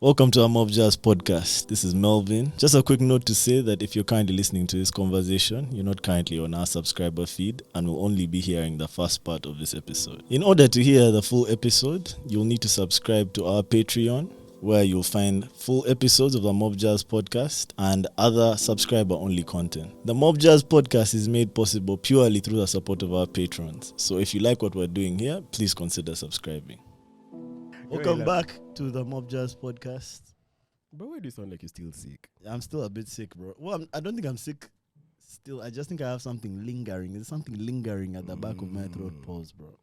Welcome to our Mob Jazz podcast. This is Melvin. Just a quick note to say that if you're currently listening to this conversation, you're not currently on our subscriber feed and will only be hearing the first part of this episode. In order to hear the full episode, you'll need to subscribe to our Patreon, where you'll find full episodes of the Mob Jazz podcast and other subscriber-only content. The Mob Jazz podcast is made possible purely through the support of our patrons. So if you like what we're doing here, please consider subscribing. Welcome back to the Mob Jazz podcast. But why do you sound like you're still sick? I'm still a bit sick, bro. Well, I don't think I'm sick still. I just think I have something lingering. There's something lingering at the back of my throat. Pause, bro.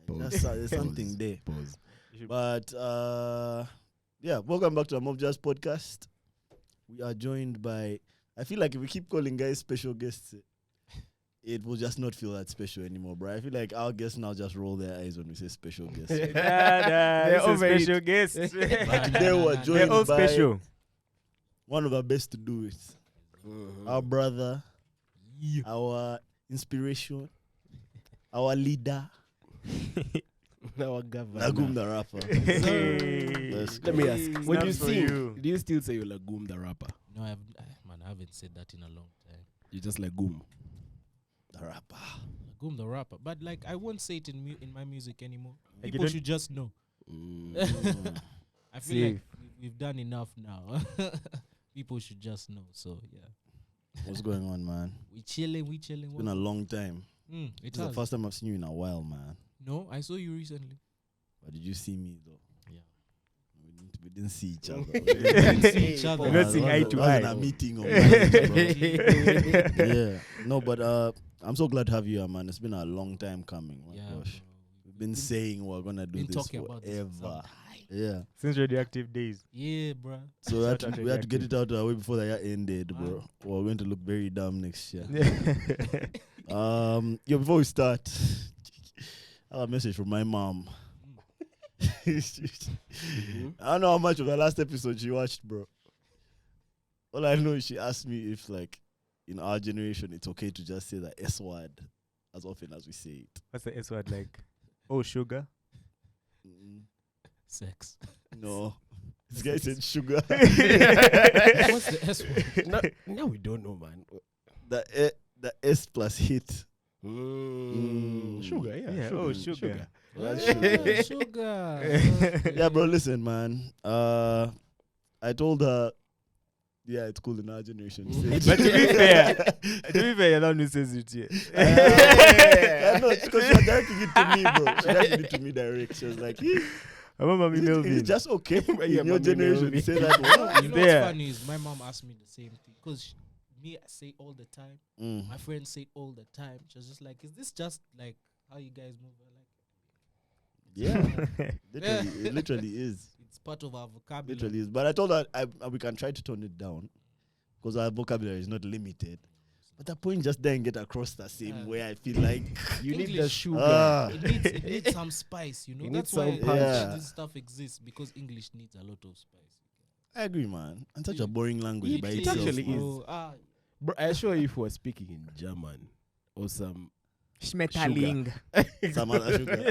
There's something there. Pause. But, yeah, welcome back to the Mob Jazz podcast. We are joined by, I feel like if we keep calling guys special guests, it will just not feel that special anymore, bro. I feel like our guests now just roll their eyes when we say special guests. They're all special guests. But today we're They're joined all by special. one of our best to do it. Our brother, our inspiration, our leader, Our governor. Lagum the rapper. Let's go. Let me ask. When Not you for sing, you. do you still say you're Lagum the rapper? No, I haven't said that in a long time. You just like Goom. The rapper. Goom the rapper, but like I won't say it in my music anymore. Like you People don't- should just know. I feel Safe. like we've done enough now. People should just know. So yeah, What's going on, man? we chilling. It's been a long time. It It's the has. first time I've seen you in a while, man. No, I saw you recently. But did you see me, though? Yeah. We didn't see each other. We didn't see each other. We're not seeing eye to Wasn't eye. a meeting of minds, bro. Yeah. No, but I'm so glad to have you here, man. It's been a long time coming. My Yeah, gosh. bro. We've been saying we're gonna do been this talking about this for forever. some time. Yeah. Since radioactive days. Yeah, bro. So we had Shout out to, to we had to get Jackie. it out of the way before the year ended, bro. Wow. We're going to look very dumb next year. Before we start, I have a message from my mom. I don't know how much of the last episode she watched, bro. All I know is she asked me if, like, in our generation, it's okay to just say the S word as often as we say it. What's the S word like? Oh, sugar. Sex. No. This guy said sugar. What's the S word? No, we don't know, man. the S plus hit. Sugar, yeah. Yeah, Sugar. oh, sugar. That's Yeah, sugar. sugar. Yeah, bro, listen, man. I told her, yeah, it's cool in our generation. But to be fair, you're not who says it yet. I know, because she was directing it to me, bro. She directed it to me direct. She was like, I remember is me it Melvin. just okay in Yeah, your Mommy generation to Melvin. say that word? You know what's There. funny is my mom asked me the same thing because me I say all the time. Mm. My friends say all the time. She was just like, "Is this just like how you guys move?" I'm like, Yeah, literally, it literally is. it's part of our vocabulary. Literally is. But I told her we can try to tone it down because our vocabulary is not limited. But the point just didn't get across the same Yeah. way. I feel like You need the English. sugar. It needs some spice, you know. You need That's why some punch. Yeah. this stuff exists because English needs a lot of spice. I agree, man. And such a It- boring language by it itself. actually man. is. bro. Bro, I assure you, if we were speaking in German or some Schmetterling. Some other sugar. You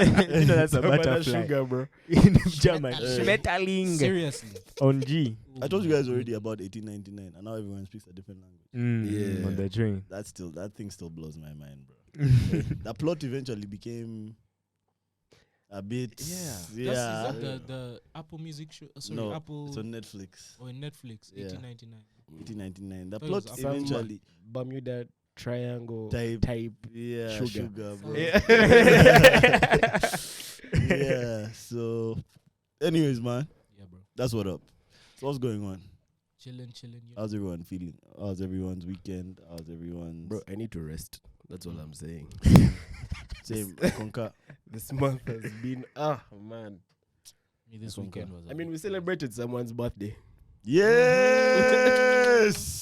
know that's a some other butterfly. sugar, bro. In German. Schmetterling. Schmetterling. Seriously. On G. I told you guys already about 1899, and now everyone speaks a different language. Yeah. On the train. That thing still blows my mind, bro. The plot eventually became a bit. Yeah. Is Yeah. that the Apple Music show? Sorry, No, Apple it's on Netflix. or Netflix, Yeah. 1899. 1899. The Thought it plot was Some eventually. Bermuda Triangle Type. Yeah, sugar. bro. Yeah. Yeah. So, anyways, man, Yeah, bro. that's what up. So, what's going on? Chilling. You know. How's everyone feeling? How's everyone's weekend? How's everyone's. Bro, I need to rest. That's all I'm saying. Same. I concur. This month has been, man. Me this Concur. weekend was. I mean, we celebrated someone's birthday. Yes!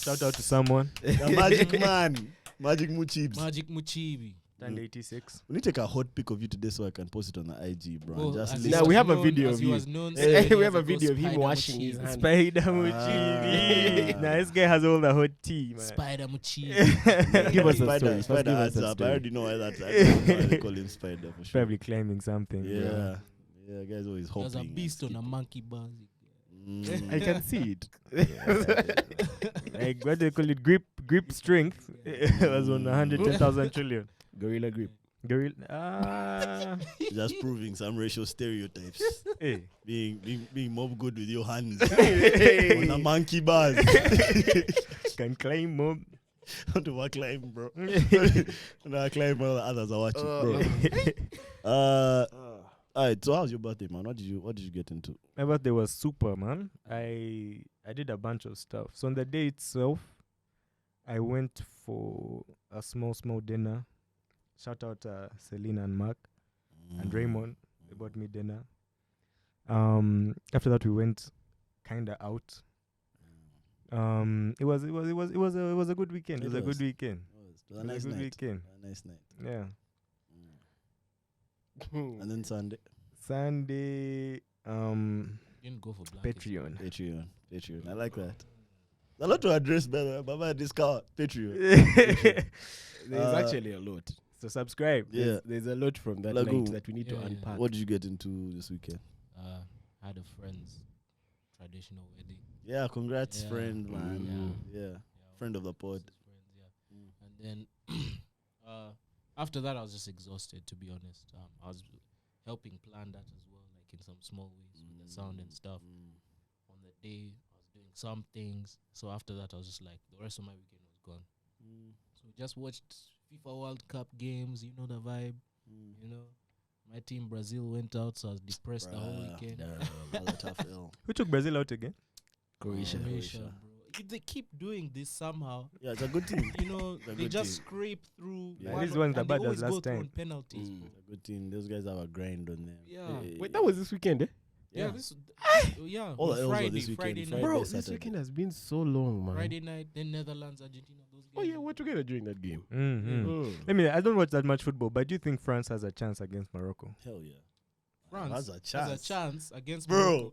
Shout out to someone. The magic man. Magic Muchibs. Magic Muchibi. Turned Mm. 86. We need to take a hot pic of you today so I can post it on the IG, bro. and Well, just as list he Now was we have a known- video as of he you. was known We 7 years have a ago, video of him Spider washing his Muchibi. hands. Spider Ah. Muchibi. Nah, this guy has all the hot tea, man. Spider Muchibi. Give us a Spider, story. First Spider give us adds a up. I story. already know why that's. I know why they call him Spider for sure. Probably claiming something. Yeah. bro. Yeah, guys always There's hopping. a beast on a and monkey buzz. I can see it. Like what they call it, grip strength. It was on 110,000 trillion. Gorilla grip. Gorilla. Just proving some racial stereotypes. Hey. Being more good with your hands. On a monkey bars. Can climb mob. How do I climb, bro? No, I climb while the others are watching, bro. Alright, so how's your birthday, man? What did you get into? My birthday was super, man. I did a bunch of stuff. So on the day itself, I went for a small dinner. Shout out Selena and Mark and Raymond. They bought me dinner. After that, we went kinda out. It was a good weekend. It was a good weekend. It was a nice good night. weekend. A nice night. Yeah. And then Sunday. Didn't go for blankets. Patreon. I like that. A lot to address, better. Baba, this car, Patreon. There's actually a lot. So subscribe. Yeah. There's a lot from that Lagoon. night that we need to Yeah. unpack. What did you get into this weekend? Had a friend's traditional wedding. Yeah, congrats, Yeah. friend, man. Yeah. Friend of the pod. Friends, yeah. And then after that, I was just exhausted, to be honest. I was helping plan that as well, like in some small ways with the sound and stuff. On the day, I was doing some things. So after that, I was just like, the rest of my weekend was gone. So just watched FIFA World Cup games, you know the vibe. You know, my team Brazil went out, so I was depressed the whole weekend. That was a tough L. Who took Brazil out again? Croatia. Croatia, bro. They keep doing this somehow. Yeah, it's a good team. You know, It's a they good just team. scrape through. Yeah. At least one's the and bad they as always go last through time. on penalties. Bro. It's a good team. Those guys have a grind on them. Yeah. Hey. Wait, that was this weekend, eh? Yeah, this yeah. All on the L's were Friday, this weekend. Friday Friday, night. Bro, Saturday. this weekend has been so long, man. Friday night, then Netherlands, Argentina, those games. Oh yeah, we're together during that game. I mean, I don't watch that much football, but do you think France has a chance against Morocco? Hell yeah. France has a chance. has a chance against Bro. Morocco.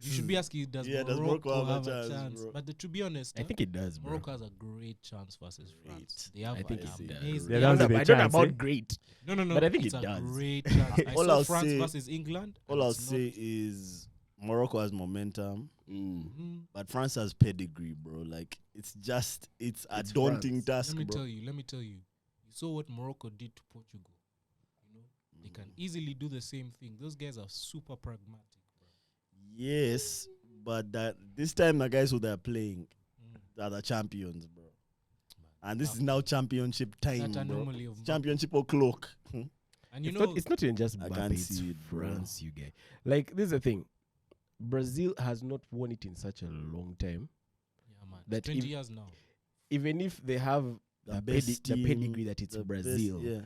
You should be asking, does Does Morocco Morocco have a chance? bro? But to be honest, I think it does, bro. Morocco has a great chance versus France. They have I think an it does. amazing. Yeah, they have that's a- a I don't know chance, about eh? great. no, but I think it's it a does. great chance. I All saw I'll France say- versus England. All and I'll it's say is Morocco has momentum, not- but France has pedigree, bro. Like it's a It's daunting France. task, Let me bro. tell you. You saw what Morocco did to Portugal. You know, they can easily do the same thing. Those guys are super pragmatic, bro. Yes, but that this time the guys who they're playing are the champions, bro. And this is now championship time, That bro. anomaly of Championship o'clock. And you It's know, not. It's not even just I Mbappe. can't It's see it, bro. France, you guys. Like this is the thing. Brazil has not won it in such a long time. yeah, man. that 20 if- years now. Even if they have The the best team, pedigree that it's the best- Brazil, yeah,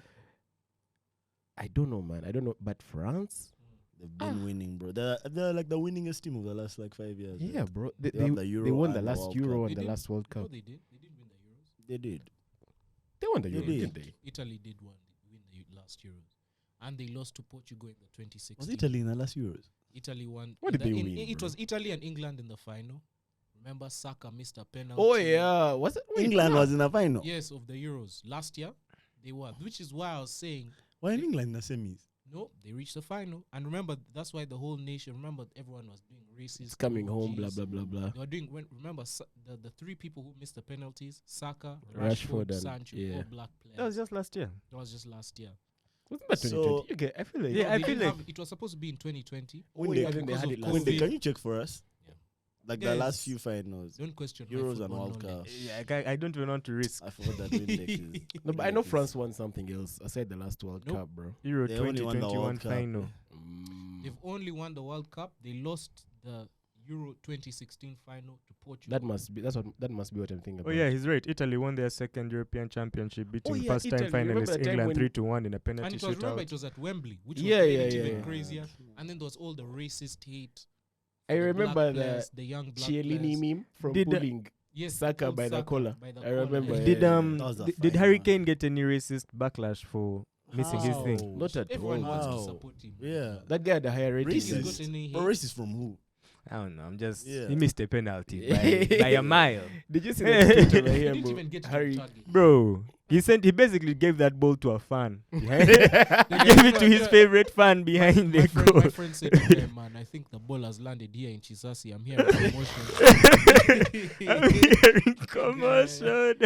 I don't know, man. I don't know. But France, they've been winning, bro. They're like the winningest team of the last like 5 years. yeah, right? bro. They They have the Euro they won the and the last World Euro Cup. and They the did. last World No, Cup. they did. They did win the Euros. They did. They won the They Euro, did. didn't they? Italy did win the last Euros. And they lost to Portugal in the 2016. Was Italy in the last Euros? Italy won. What did they win, It bro? was Italy and England in the final. Remember, Saka missed a penalty. Oh yeah, was it? Wait, England yeah. was in the final. Yes, of the Euros. Last year, they won. Which is why I was saying, Why in England in the semis? no, they reached the final. And remember, that's why the whole nation, remember, everyone was doing racist. It's coming home. Blah emojis. blah blah blah. They were doing, remember, the three people who missed the penalties, Saka, Rashford Rashford, and- Sancho, yeah. all black players. That was just last year. just last year. Wasn't that So- 2020? Okay, I feel like Yeah, No, I they feel didn't like- have- it was supposed to be in 2020. When Oh, they- yeah, then they because had of it last When they, COVID. can you check for us? Yeah. Like Yes. the last few finals. Don't question my Euros and football World Cup. knowledge. Yeah, I don't even want to risk. I forgot that Windex is. No, but I know Windex is- France won something else aside the last World Nope. Cup, bro. Euro They only won the 2021 World Cup. final. They've only won the World Cup. They lost the Euro 2016 final to Portugal. That must be what I'm thinking about. Oh yeah, he's right. Italy won their second European Championship, beating yeah, first-time Italy. Remember finalists the time England when- 3-1 in a and penalty it was, remember, shootout. it was at Wembley, which Yeah, was yeah, made it yeah. even crazier. And then there was all the racist hate. I the remember black the players, the young black Chiellini players. meme from Did the- pulling Yes, Saka pulled by the collar. by the I remember, collar. yeah. Did That was a did fine Harry one. Kane get any racist backlash for missing his thing? How? not at Everyone all. wants Wow. to support him. Yeah. That guy had a higher rating. He's than- got Racist. any But hate. racist from who? I don't know. I'm just Yeah. he missed a penalty by a mile, Did you see that tweet over He here, didn't bro? even get to Harry, the target. bro. He basically gave that ball to a fan. Behind he gave it to his favorite fan behind the goal. My friend said, "Okay, man, I think the ball has landed here in Chisasi. I'm hearing commotion." I'm hearing commotion.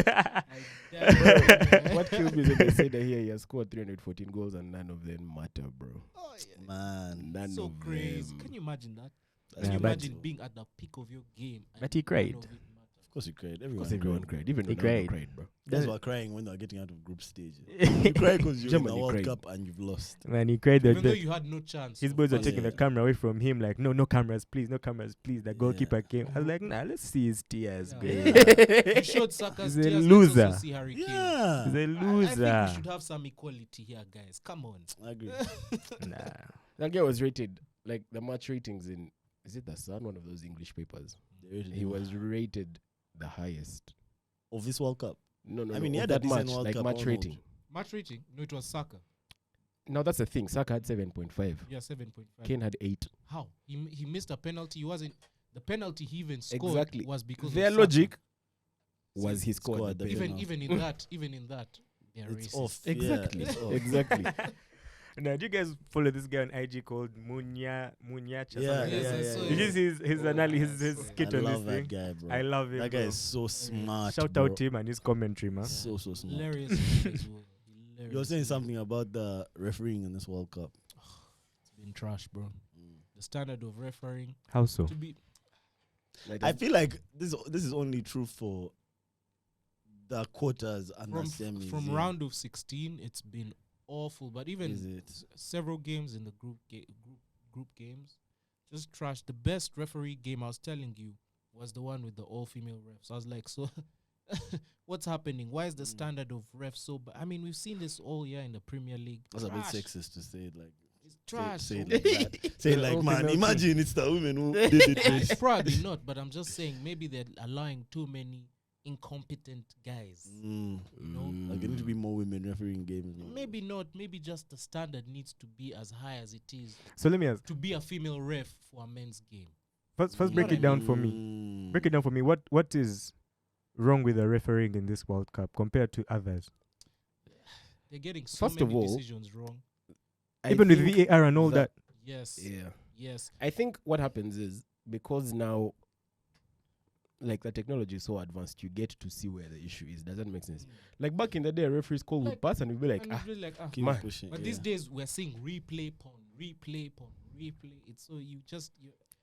What killed me is when they say that here he has scored 314 goals and none of them matter, bro. Oh, yeah. Man, None So of crazy. them. Can you imagine that? that's Can you but- imagine being at the peak of your game? and But he none cried. of it matters? of course you cried. Of Everyone, course, everyone cried. Even He Ronaldo cried. cried, bro. Guys were crying when they were getting out of group stage. You cry because you're in the Germany World cried. Cup and you've lost. Man, he cried. Even though The, you had no chance. his of boys were passing taking Yeah. the camera away from him, like, no cameras, please, no cameras, please. The Yeah. goalkeeper came. I was like, nah, let's see his tears, Yeah. guys. You showed Saka's He's a tears. loser. Let's also see Harry Kane. Yeah, He's a I think loser. we should have some equality here, guys. Come on. I agree. Nah. That guy was rated, like the match ratings in, is it the Sun, one of those English papers? He was rated the highest. of this World Cup. No, I mean, he of had a that decent match, World like Cup match almost. rating. Match rating? No, it was Saka. Now that's the thing. Saka had 7.5. Yeah, 7.5. Kane had 8. How? He missed a penalty. He wasn't. The penalty he even scored Exactly. was because Their of Saka. logic was he Scored scored the the penalty. penalty. Even in that, they're It's racist. off. Exactly. Yeah, it's off. Exactly. Now, do you guys follow this guy on IG called Munyacha? Yeah, something yeah, like Yes, that? I saw yeah. Did you it. see his analysis, his I skit I on this love that thing? guy, bro. I love him. That guy bro. is so smart. Shout bro. out to him and his commentary, man. So smart. Hilarious. as well. Hilarious. You're saying something about the refereeing in this World Cup. It's been trash, bro. The standard of refereeing How so? to be. Like I feel like this is only true for the quarters and From, the semis. from yeah. round of 16, it's been awful. But even Is it? several games in the group games, just trash. The best referee game I was telling you was the one with the all-female refs. I was like, so what's happening? Why is the standard of refs so bad? I mean, we've seen this all year in the Premier League. That's a bit Trash. sexist to say it like. It's trash. Say it So like that. Say it like, Okay, man, okay. imagine it's the women who did it. it's probably not, but I'm just saying maybe they're allowing too many incompetent guys. Mm. No. Like, there need to be more women refereeing games. Man. Maybe not. Maybe just the standard needs to be as high as it is So let me ask. to be a female ref for a men's game. First You break know it what I down for me. Mm. Break it down for me. What is wrong with the refereeing in this World Cup compared to others? They're getting so First of many all, decisions wrong. Even with VAR and all that. Yes. Yeah. Yes. I think what happens is because now, like the technology is so advanced, you get to see where the issue is. Does that make sense? Like back in the day, referees call would Like- pass and we'd be like, And ah, it's really like, Keep Man. pushing. but yeah. these days we're seeing replay porn. It's so you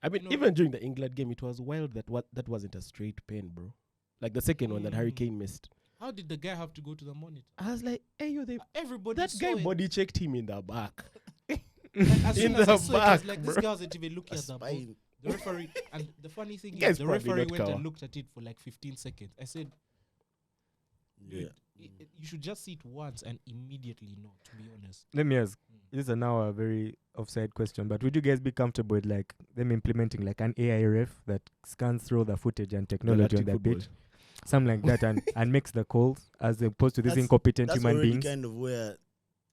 I mean, No. even during the England game, it was wild that wasn't a straight pen, bro. Like the second one that Harry Mm. Kane missed. how did the guy have to go to the monitor? I was like, hey, yo, Everybody that saw guy it. body checked him in the back. Like, as in soon as I the saw it, I was back, like, this bro. guy wasn't even looking A at the ball. spine. The referee, and the funny thing Guy's is, the probably referee not went Kawa. and looked at it for like 15 seconds. I said, Yeah. you should just see it once and immediately know, to be honest. Let me ask. Mm. This is now a very offside question, but would you guys be comfortable with like them implementing like an AI ref that scans through the footage and technology on Galactic the pitch, something like that, and makes the calls as opposed to these That's- incompetent That's human already beings? kind of where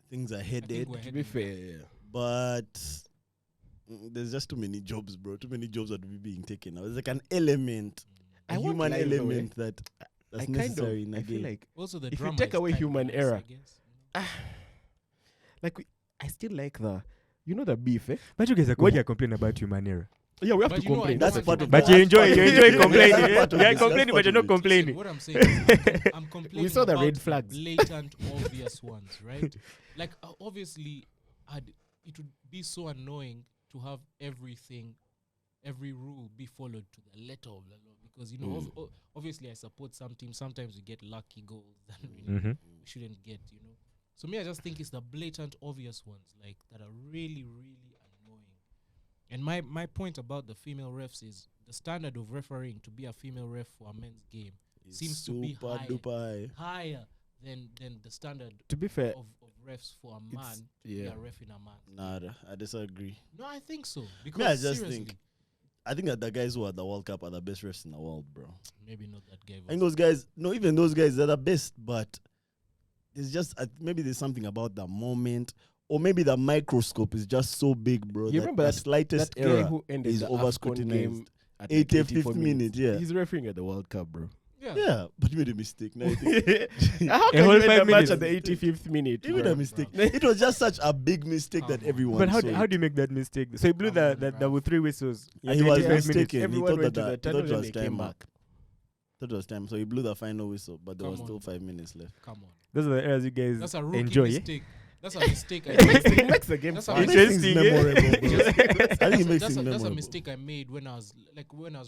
things are I headed. think we're To be heading fair, there. yeah. But there's just too many jobs, bro. Too many jobs that will be being taken now. There's like an element, a I won't human lie, though, eh. element that's I kind of, necessary in a I feel game. like, Also, the If you drama take is away kind of human nice, error, I guess. like I still like the beef, eh? But you guys are when you complain about human error. Yeah, we have But to you know, complain. I That's know part I of But the- you that's enjoy part of you it. enjoy complaining. That's part of You're it. That's complaining, part but you're of not it. complaining. What I'm saying is I'm complaining saw the about red flags. blatant, obvious ones, right? Like, obviously, it would be so annoying to have every rule be followed to the letter of the law. Because, you know, obviously I support some teams. Sometimes we get lucky goals that Mm-hmm. we shouldn't get, you know. So me, I just think it's the blatant, obvious ones, like, that are really, really annoying. And my point about the female refs is the standard of refereeing to be a female ref for a men's game It's seems to be super higher. duper high. higher than the standard To be fair, of refs for a man to be yeah. a ref in a man. Nah, I disagree. No, I think so. Because Me, I just seriously, think I think that the guys who are at the World Cup are the best refs in the world, bro. maybe not that guy. I think those guys, no, even those guys, they're the best, but it's just maybe there's something about the moment, or maybe the microscope is just so big, bro. You that remember the that slightest guy error who ended is the over AFCON scrutinized. game at like 85th 84 minute, yeah. He's refereeing at the World Cup, bro. Yeah, but you made a mistake. Now you think, How can whole you end 5 the match minutes. at the 85th minute? you made bro? a mistake. It was just such a big mistake that Come on. everyone But how saw how it. do you make that mistake? So he blew Come on, that bruv. there were 3 whistles. And he was 25 minutes. mistaken. He Everyone thought went that to the he tunnel thought it and was they came time back. up. Thought it was time, so he blew the final whistle, but there was Come still on. 5 minutes left. Come on. Those are the errors you guys That's a rookie enjoy. mistake. That's a mistake I It made. makes the game That's a fun. It makes things Interesting, eh? memorable, bro. I think it makes that's, things that's memorable. a mistake I made when I was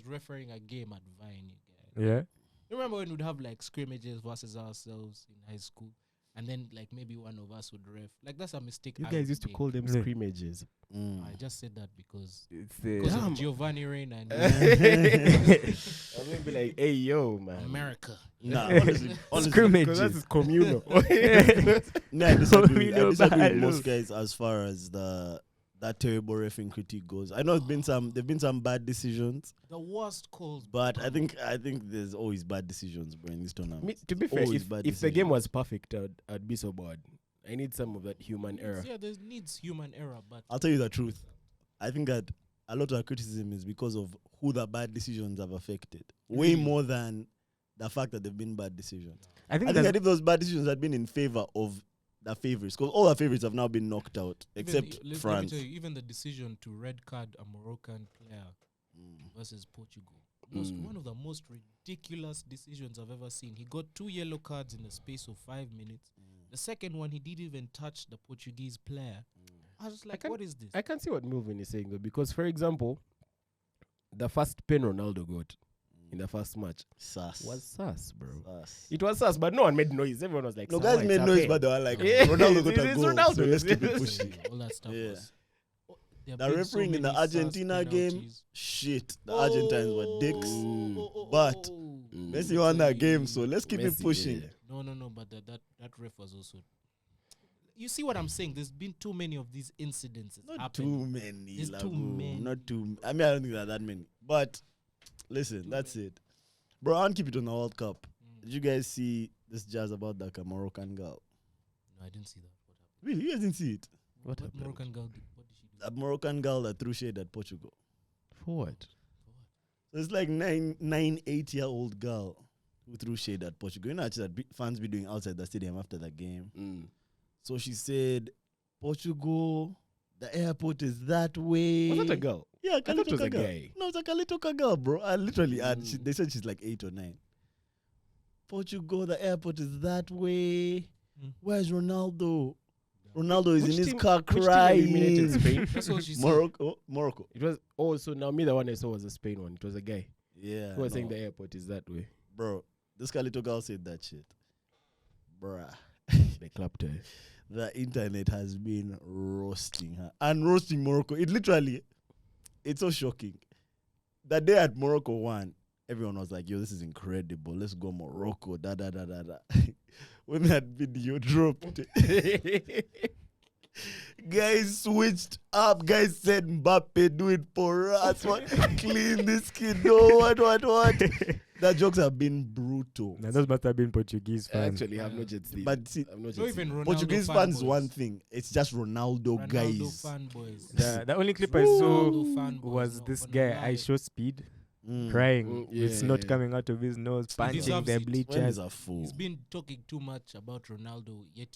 refereeing a game at Vine. Yeah. You remember when we'd have like scrimmages versus ourselves in high school, and then like maybe one of us would ref. Like that's a mistake. You I guys used to make. call them Yeah. scrimmages. I just said that because It's Damn. of Giovanni Reina and I would be like, hey, yo, man. America. Nah, honestly, Because scrimmages. that's communal. nah, I disagree, We I know disagree with bad most look. guys as far as that terrible refing critique goes. I know there've been some bad decisions, The worst calls. but I think there's always bad decisions, bro, in this tournament. To be fair, Always if bad the game decisions. was perfect, I'd be so bad. I need some of that human error. Yeah, there needs human error, but I'll tell you the truth. I think that a lot of our criticism is because of who the bad decisions have affected, way Really? more than the fact that they've been bad decisions. I think I think that's that if those bad decisions had been in favor of the favorites, because all the favorites have now been knocked out even except let me France. tell you, even the decision to red card a Moroccan player versus Portugal. One of the most ridiculous decisions I've ever seen. He got 2 yellow cards in the space of 5 minutes. The second one, he didn't even touch the Portuguese player. I was like, can- what is this? I can see what Milvin is saying, though, because, for example, the first pen Ronaldo got in the first match Sus. was sus, bro. Sus. It was sus, but no one made noise. Everyone was like, No, "Sawa, guys it's made a noise, pen." but they were like, Yeah. Ronaldo got a It's goal, Ronaldo. so let's keep it pushing. All that stuff Yeah. was. There The have been so refereeing in the many sus Argentina game, penalties. shit, the Argentines were dicks. But Mm. Messi won that game, so let's keep it Messi, pushing. yeah. No, but that ref was also. You see what I'm saying? There's been too many of these incidences Not happening. too many. There's too Lagu. many. Not too. I mean, I don't think there are that many. But listen, that's it, bro. I want to keep it on the World Cup. Did you guys see this jazz about that Moroccan girl? No, I didn't see that. What happened? Really, you guys didn't see it? What happened? Moroccan girl? What did she do? That Moroccan girl that threw shade at Portugal. For what? So it's like 8-year-old girl who threw shade at Portugal. You know, actually, that fans be doing outside the stadium after the game. So she said, Portugal, the airport is that way. Was that a girl? Yeah, I thought it was Kalitoka a girl. guy. No, it's a Kalitoka girl, bro. I literally, they said she's like 8 or 9. Portugal, the airport is that way. Where's Ronaldo? Ronaldo is Which in his team- car which team eliminated crying. Spain? That's what she said. Morocco. It was also now me the one I saw was a Spain one. It was a guy Yeah. who was saying no. the airport is that way. Bro, this Kalito girl said that shit. Bruh. They clapped her. The internet has been roasting her and roasting Morocco. It's so shocking. The day at Morocco won, everyone was like, yo, this is incredible. Let's go Morocco. Da da da da da. When that video dropped, guys switched up. Guys said Mbappe, do it for us. What? Clean this kid. No, what? The jokes have been brutal. Now those must have been Portuguese I fans. actually have not yet seen. But see, I'm not Not yet even seen. Ronaldo Portuguese fans fanboys. one thing. It's just Ronaldo, guys. fanboys. The only clip I saw Ronaldo fanboys, was no, this for guy, I Ronaldo. show speed, Mm. crying yeah, with snot yeah. coming out of his nose, punching deserves the it. When bleachers. is a fool? He's been talking too much about Ronaldo, yet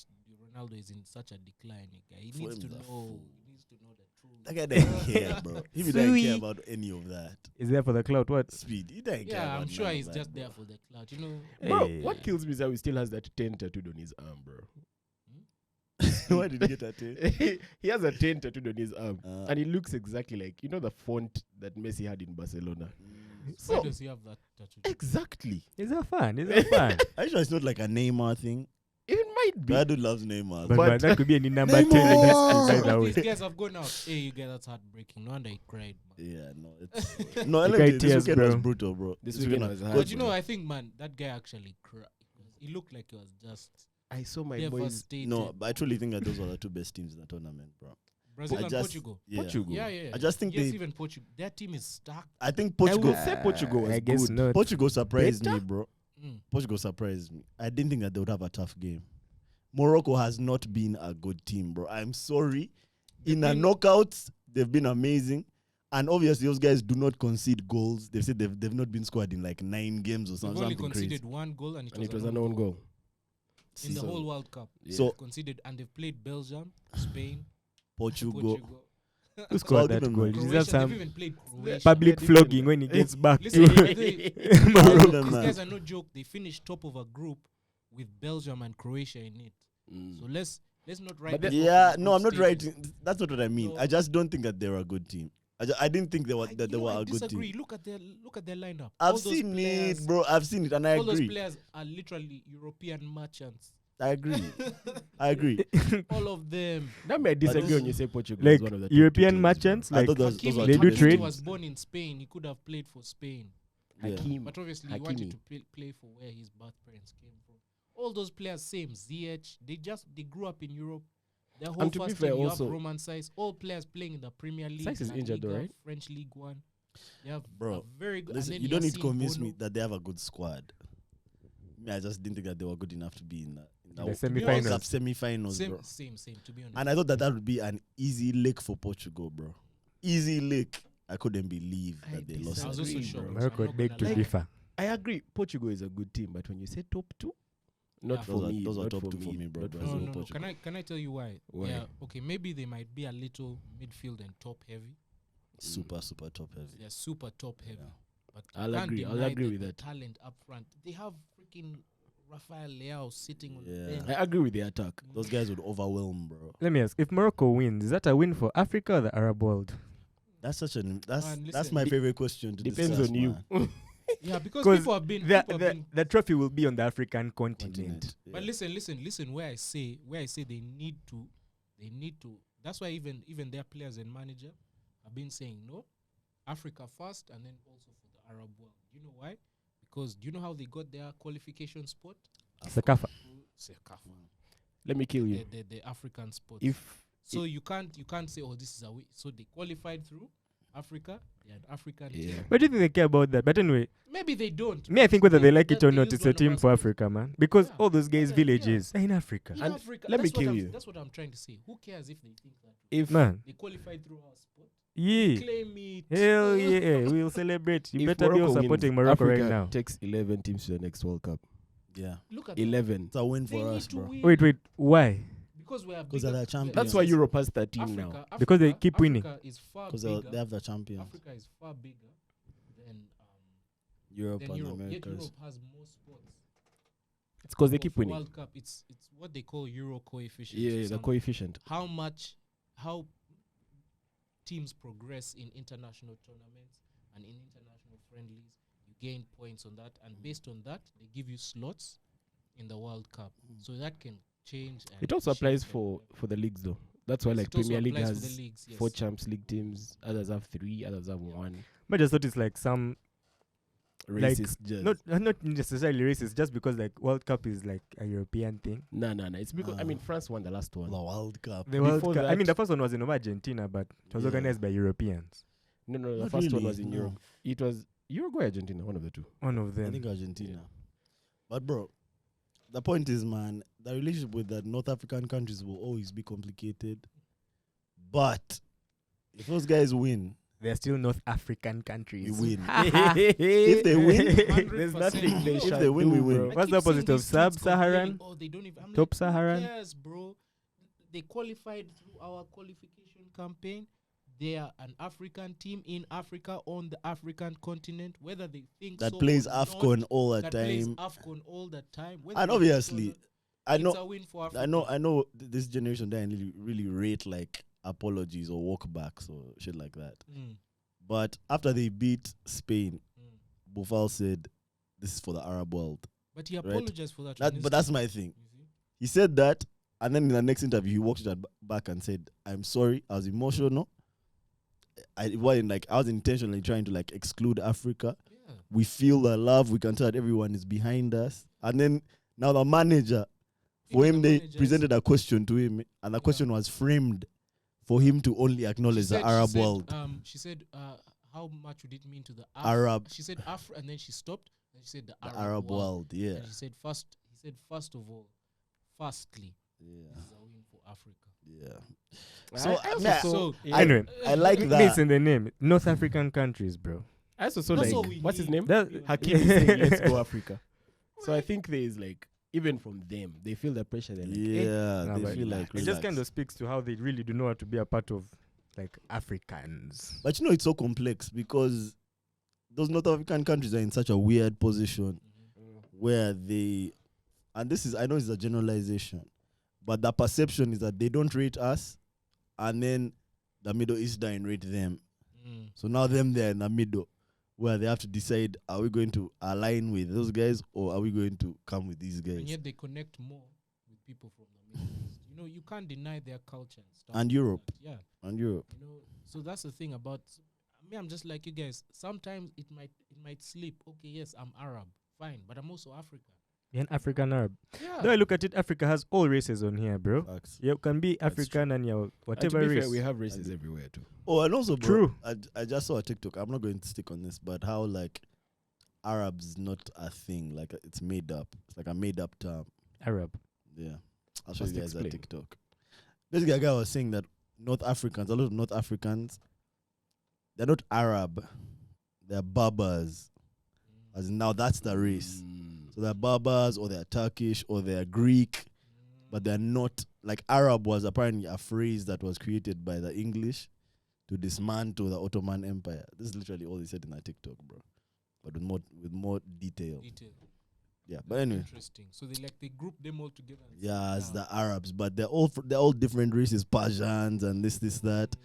Ronaldo is in such a decline. He For needs him to is a know. fool. He needs to know the truth. That guy doesn't care, bro. He doesn't care Sweet. about any of that. Is there for the clout? What? Speed. He doesn't care. Yeah, I'm about sure none of he's that, just bro. there for the clout. You know, Bro, Hey. what kills me is how he still has that 10 tattooed on his arm, bro. Why did he get that? He has a 10 tattooed on his arm. Uh, And he looks exactly like, you know, the font that Messi had in Barcelona. why So, does he have that tattoo? exactly. Is that fun? Is that fun? Are you sure it's not like a Neymar thing? It might be. That dude loves Neymar. But that could be any number Neymar! 10 in this Oh, by the Some of way. these guys have gone out. Hey, you guys, that's heartbreaking. No wonder he cried. Man. yeah, no, it's no. You Let me cried tell you, this tears, weekend was bro. brutal, bro. This weekend was hard. But you know, I think, man, that guy actually cried. He looked like he was just I saw my boys. devastated. No, but I truly think that those were the two best teams in the tournament, bro. Brazil I and just- Portugal. Yeah. Portugal. Yeah. I just think yes, they- even Portugal. Their team is stacked. I think I Portugal. will say Portugal was I guess good. not. Portugal surprised Better? me, bro. Mm. Portugal surprised me. I didn't think that they would have a tough game. Morocco has not been a good team, bro. I'm sorry. In a been- knockout, they've been amazing. And obviously, those guys do not concede goals. They said they've not been scored in like 9 games or They've something, only something conceded crazy. one goal, and And it was an own goal. in the So- whole World Cup. Yeah. So They've conceded, and they've played Belgium, Spain, Portugal. Who I'll scored give that them goal? that. Is that Croatia. some They've even played Croatia. public Yeah, flogging when he gets back Listen, to these Morocco, guys man. are no joke. They finished top of a group with Belgium and Croatia in it. So let's not write. But them then- off Yeah, as no, I'm group not stages. writing. That's not what I mean. No. I just don't think that they're a good team. I didn't think they were I- that they you know, were I a good disagree. team. Look at their lineup. I've All those seen players- it, bro. I've seen it, and I All those agree. players are literally European merchants. I agree. I agree. All of them. That may disagree those- when you say Portugal like is one of the top two European teams, merchants. I Like thought those Hakimi, are they the do best trade. He teams. was born in Spain. He could have played for Spain, bro. Yeah. Hakim. but obviously he Hakimi. wanted to play for where his birth parents came from. All those players, same ZH. They grew up in Europe. Their whole And to be first fair team, you also- have Roman Size. All players playing in the Premier League. Saiz is La injured though, Liga, right? French League One. They have Bro, a very good. Listen, and you then don't need to Yassine convince Bono. me that they have a good squad. Me, I just didn't think that they were good enough to be in The World semi-finals. Cup semi-finals, bro. Same. To be honest. And I thought that would be an easy lick for Portugal, bro. Easy lick. I couldn't believe I that they lost. I was disagree, also shocked. bro. I'm Morocco not beg gonna to lie. differ. I agree. Portugal is a good team, but when you say top two, not Yeah. for Those are- me. those are not top for two for me, bro. not for Brazil, me. No. Portugal. Can I tell you why? Why? Yeah. Okay. Maybe they might be a little midfield and top heavy. Super top heavy. They're super top heavy. Yeah. But I'll can't agree. I'll deny agree the- with the that. talent up front. They have freaking Rafael Leao sitting on Yeah. the bench. I agree with the attack. Those guys would overwhelm, bro. Let me ask: if Morocco wins, is that a win for Africa or the Arab world? That's such an that's Man, that's listen, my it favorite question to Depends discuss, on you. man. Yeah, because 'Cause people have been. The, people have the, been the trophy will be on the African continent. Continent. but Yeah. listen. Where I say they need to. That's why even their players and manager have been saying no, Africa first, and then also for the Arab world. You know why? Because do you know how they got their qualification spot? Sakafa. Sekafa. Let me kill you. The African spot. If So you can't say, oh, this is a way. So they qualified through Africa. They're an African yeah, team. But do you think they care about that? But anyway, Maybe they don't. me, I think whether they like That it or they not, use it's one a of team our for schools. Africa, man. Because Yeah. all those guys' Yeah, villages are in Africa. In And Africa, let me that's what kill I'm- you. That's what I'm trying to say. Who cares if they think that? if Man, They qualified through our spot. yeah. Claim it. Hell yeah, we'll celebrate. You if better be all Morocco supporting wins, Morocco Africa right now. takes 11 teams to the next World Cup. Yeah. Look at them. 11. It's a win They for need us, to bro. win. Wait, why? Because we have 'Cause they're bigger- the champions. That's why Europe has 13 now. Africa, Because they Africa- keep winning. Africa is far Because bigger. they have the champions. Africa is far bigger than Europe than and Europe. Yet Americas. Europe has more spots. It's because they for- keep for winning. World Cup. It's what they call Euro coefficient. Yeah, the coefficient. How teams progress in international tournaments and in international friendlies, you gain points on that, and based on that, they give you slots in the World Cup. So that can change. And It also shift applies everywhere. for the leagues though. That's why Yes, like it also Premier League applies for has the leagues, yes. 4 Champions League teams, others have 3, others have 1. But I just thought it's like some, Like, Racist judge. not necessarily racist, just because like World Cup is like a European thing. No. It's because I mean France won the last one. The World Cup. The World Before Cup, I mean, that- the first one was in Argentina, but it was Yeah. organized by Europeans. No, the Not first one really, was in no. Europe. It was Uruguay, Argentina, one of the two. One of I them. think Argentina. But bro, the point is, man, the relationship with the North African countries will always be complicated. But if those guys win, They're still North African we countries. win. if If they win, there's nothing they If shall they win, we do, win. bro. What's the keep opposite seeing of these tweets sub-Saharan? complaining, Oh, they don't even. I'm Top like, Saharan? Who cares, bro? They qualified through our qualification campaign. They are an African team in Africa on the African continent. Whether they think that so plays or not, AFCON all the that plays time. AFCON all the time. Whether And they think so or obviously, not, I it's know a win for Africa. I know this generation doesn't really rate like apologies or walkbacks or shit like that. Mm, But after they beat Spain, mm. Boufal said, "This is for the Arab world." But he apologized for that. But that's my thing. You see? He said that, and then in the next interview, he walked that back and said, "I'm sorry, I was emotional. I was intentionally trying to like exclude Africa. Yeah. We feel the love. We can tell that everyone is behind us." And then now the manager, for Even him, the they managers- presented a question to him, and the question was framed for him to only acknowledge the Arab world. She said, how much would it mean to the Arab. She said Afro, and then she stopped. And she said the The Arab world. yeah. And she said first. He said first of all, firstly, Yeah. this is a win for Africa. Yeah. So I also man, saw- so yeah. Anyway, I like It's that. in the name. North African countries, bro. I also saw That's like all we what's his need. name? That, Hakim is saying, "Let's go Africa." So I think there is like even from them, they feel the pressure. They're like, Yeah, Nah, they but feel like it just kind relax. of speaks to how they really do know how to be a part of like Africans. But you know, it's so complex because those North African countries are in such a weird position where they, and this is, I know it's a generalization, but the perception is that they don't rate us, and then the Middle Eastern rate them. Mm. So now they're in the middle, where they have to decide: are we going to align with those guys, or are we going to come with these And guys? yet they connect more with people from the Middle East. You know, you can't deny their culture and stuff. And like Europe. that. Yeah. And Europe. You know, so that's the thing about me. I'm just like you guys. Sometimes it might slip. Okay, yes, I'm Arab, fine, but I'm also African. You're an African Arab. Yeah. Though I look at it, Africa has all races on here, bro. Facts. You can be That's African and you're And to whatever be race. fair, we have races everywhere too. Oh, and also, bro, True. I just saw a TikTok. I'm not going to stick on this, but how like Arabs is not a thing. Like it's made up. It's like a made up term. Arab. Yeah. I'll show Just you guys that explain. TikTok. Basically, a guy was saying that North Africans, a lot of North Africans, they're not Arab. They're Berbers. As in now, that's the race. So they're Berbers, or they're Turkish, or they're Greek, but they're not. Like Arab was apparently a phrase that was created by the English to dismantle the Ottoman Empire. This is literally all he said in that TikTok, bro. But with more detail. Yeah, but anyway. Interesting. So they group them all together. and say, Yeah, it's "Now, the Arabs, but they're all different races, Persians and this, that.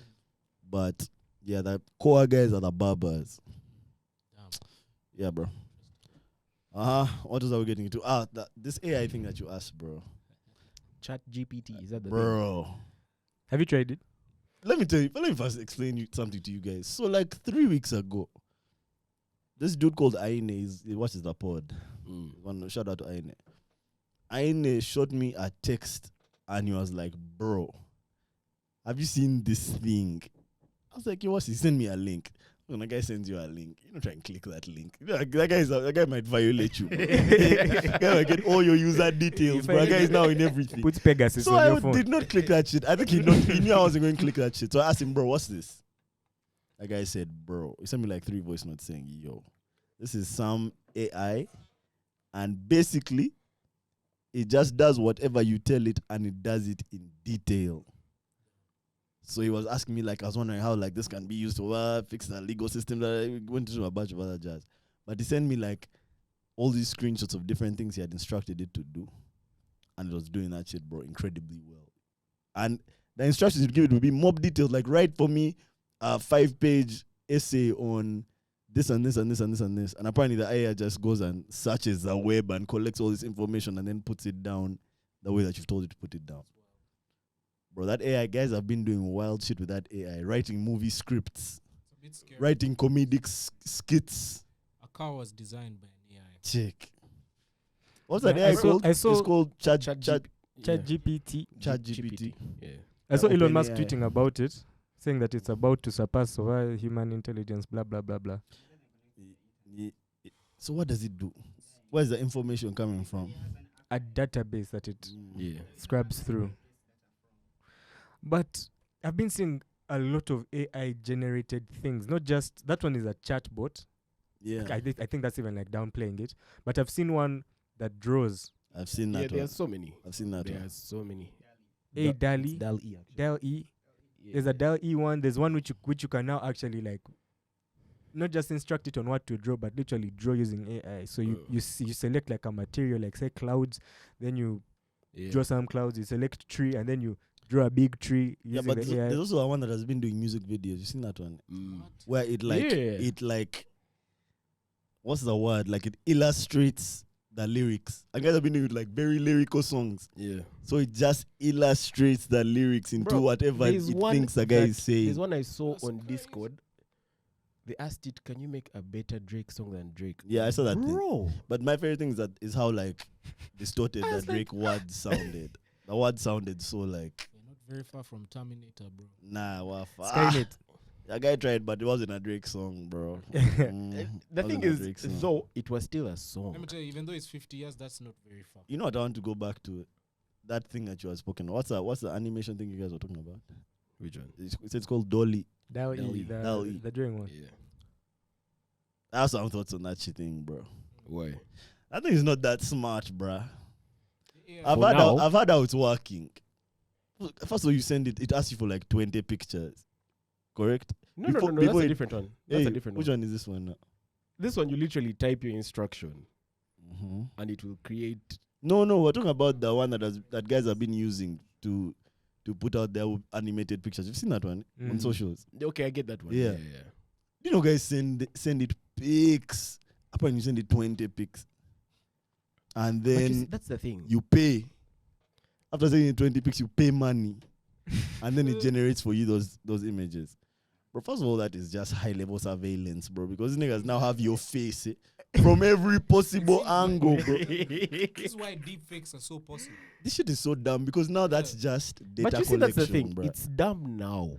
But yeah, the core guys are the Berbers. damn." Yeah, bro. What else are we getting into? This AI thing that you asked, bro. Chat GPT, is that the thing? Bro. Have you tried it? Let me tell you, let me first explain something to you guys. So like 3 weeks ago, this dude called Aine, he watches the pod. Shout out to Aine. Aine shot me a text and he was like, bro, have you seen this thing? I was like, yo, what's he? Send me a link. When a guy sends you a link, you don't try and click that link. You know, that guy might violate you, bro. That guy might get all your user details, bro. That guy is now in everything. Put Pegasus So on I your phone. did not click that shit. I think he knew I wasn't going to click that shit. So I asked him, bro, what's this? That guy said, bro, he sent me like 3 voice notes saying, yo, this is some AI. And basically, it just does whatever you tell it and it does it in detail. So he was asking me, like, I was wondering how like this can be used to fix the legal system. That I went into a bunch of other jazz. But he sent me like all these screenshots of different things he had instructed it to do. And it was doing that shit, bro, incredibly well. And the instructions you give it would be more detailed, like write for me a 5-page essay on this and this and this and this and this. And apparently the AI just goes and searches the web and collects all this information and then puts it down the way that you've told it to put it down. Bro, that AI, guys have been doing wild shit with that AI. Writing movie scripts. It's a bit scary. Writing comedic skits. A car was designed by an AI. Check. What's that Yeah, AI I saw- called? I saw it's called Chat ChatGPT. GPT. Yeah. I saw Yeah, Elon Musk OpenAI. tweeting about it, saying that it's about to surpass over human intelligence, blah, blah, blah, blah. So what does it do? Where's the information coming from? A database that it Yeah. scrubs through. But I've been seeing a lot of AI generated things. Not just that one is a chatbot. Yeah, I think that's even like downplaying it. But I've seen one that draws I've seen Yeah, that there are one. so many. I've seen that There one. are so many. a It's DALI, DALL-E, actually. DALL-E. Yeah. There's a DALL-E one. There's one which you can now actually like not just instruct it on what to draw, but literally draw using AI. So you select like a material, like say clouds, then you Yeah. draw some clouds. You select tree, and then you draw a big tree Yeah, using but the AI. there's also one that has been doing music videos. You seen that one? What? Where it Yeah. what's the word? Like it illustrates the lyrics. I guys have been doing like very lyrical songs. Yeah. So it just illustrates the lyrics into Bro, whatever it there's one thinks the guy is There's saying. one I saw That's on crazy. Discord. They asked it, "Can you make a better Drake song than Drake?" Yeah, I saw that thing. Bro, But my favorite thing is how like distorted I the was like- Drake word sounded. The word sounded so like You're not very far from Terminator, bro. nah, wafa. Skynet. That guy tried, but it wasn't a Drake song, bro. the Wasn't thing a is, Drake song. though it was still a Let me song. tell you, even though it's 50 years, that's not very far. You know what I want to go back to? that thing that you were spoken. What's the animation thing you guys were talking about? Which one? It's called Dolly. Dall-E. Dall-E. the drawing one. Yeah. I have some thoughts on that shit thing, bro. Why? I think it's not that smart, bruh. Yeah. I've heard how it's working. First of all, you send it. It asks you for like 20 pictures, correct? No. That's before a it- different one. That's Hey, a different which one. one is this one now? This one, you literally type your instruction Mm-hmm. and it will create. No, we're talking about the one that guys have been using to put out their animated pictures. You've seen that one on Mm. socials. Okay, I get that one. Yeah. You know, guys send it pics. Apparently, you send it 20 pics, and But you see, then that's the thing. you pay. After sending 20 pics, you pay money, and then it generates for you those images. Bro, first of all, that is just high level surveillance, bro. Because these niggas now have your face from every possible angle, bro. This is why deepfakes are so possible. This shit is so dumb because now that's just data But you see, collection, that's the thing. bro. It's dumb now,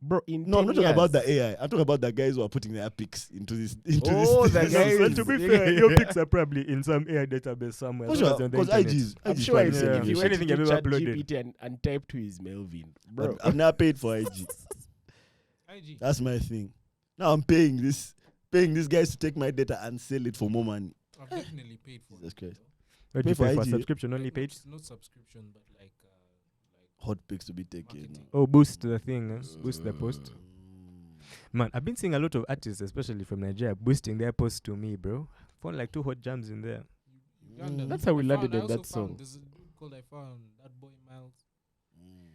bro. In No, I'm 10 not talking about years- the AI. I'm talking about the guys who are putting their pics into this. Oh, the this guys. And to be fair, your pics are probably in some AI database somewhere. For as long as sure, they're on the because internet. IG's. I'm IG's sure probably if, Yeah. sending if you you shit. went Anything to you've ever uploaded. ChatGPT and type to his Melvin, bro. I've never paid for IG. IG. That's my thing. Now I'm paying these guys to take my data and sell it for more money. I've definitely paid for Jesus it. Christ. What do Pay you for pay for a IG. subscription only Like, page? not subscription, but like Hot pics to be taken. marketing. Oh, boost the thing, boost the post. Mm. Man, I've been seeing a lot of artists, especially from Nigeria, boosting their posts to me, bro. Found like 2 hot jams in there. Uganda. Mm. That's how we I landed found- on I that also found song. There's a dude called I found that boy Miles. Mm.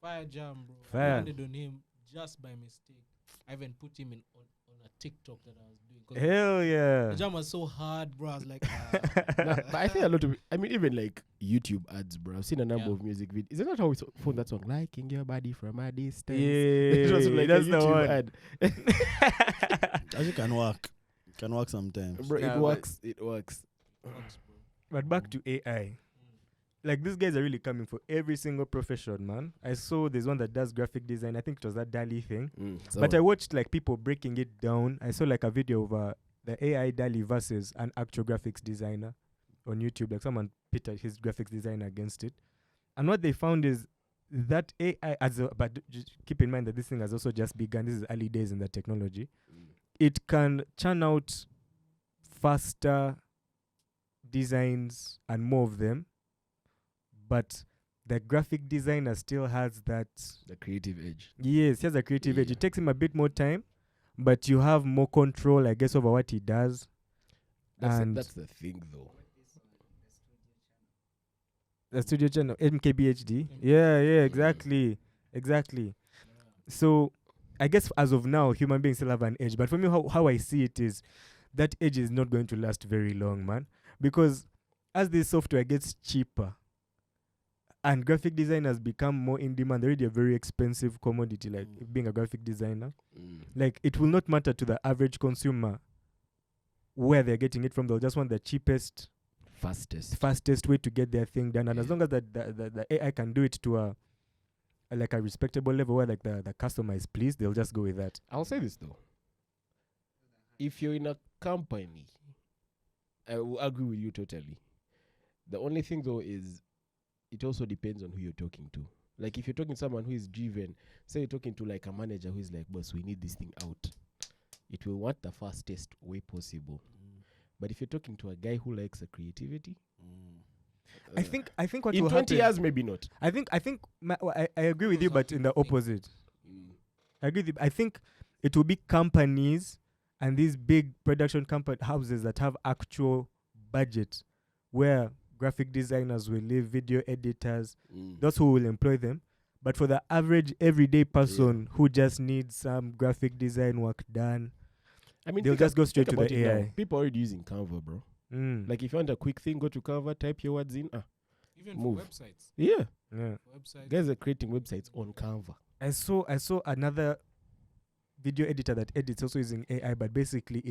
Fire jam, bro. Fire. I landed on him just by mistake. I even put him on a TikTok that I was doing. 'Cause Hell yeah. the jam was so hard, bro. I was like, Nah, but I think a lot of, I mean, even like YouTube ads, bro. I've seen a number Yeah. of music videos. Is that not how we found that song? Liking your body from a distance. Yeah, It was like that's a the YouTube one. ad. Actually, can work. Can work sometimes. Bro, Nah, it but- works. It works. Fucks, bro. But back to AI. Like, these guys are really coming for every single profession, man. I saw there's one that does graphic design. I think it was that Dali thing. But I watched like people breaking it down. I saw like a video of the AI Dali versus an actual graphics designer on YouTube. Like someone pitted his graphics designer against it. And what they found is that AI, but just keep in mind that this thing has also just begun. This is early days in the technology. It can churn out faster designs and more of them. But the graphic designer still has that. the creative edge. Yes, he has a creative edge. Yeah. It takes him a bit more time, but you have more control, I guess, over what he does. And That's the thing, though. the studio channel, MKBHD. Yeah, exactly. So, I guess as of now, human beings still have an edge. But for me, how I see it is that edge is not going to last very long, man. Because as this software gets cheaper, and graphic designers become more in demand, they're already a very expensive commodity, like being a graphic designer. Like, it will not matter to the average consumer where they're getting it from. They'll just want the cheapest, fastest way to get their thing done. And as Yeah. long as the AI can do it to a respectable level where like the customer is pleased, they'll just go with that. I'll say this, though. If you're in a company, I will agree with you totally. The only thing, though, is it also depends on who you're talking to. Like, if you're talking to someone who is driven, say you're talking to like a manager who is like, boss, we need this thing out. It will want the fastest way possible. But if you're talking to a guy who likes a creativity, I think what in will 20 happen, years, maybe not. I agree with you, but in the opposite. I agree with you. I think it will be companies and these big production company houses that have actual budget where graphic designers will live, video editors, those who will employ them. But for the average everyday person who just needs some graphic design work done, I mean, they'll think just go straight think to about the it now. AI. People are already using Canva, bro. Like, if you want a quick thing, go to Canva, type your words in. Even Move. for websites. Yeah. Yeah. For websites. Guys are creating websites on Canva. I saw another video editor that edits also using AI, but basically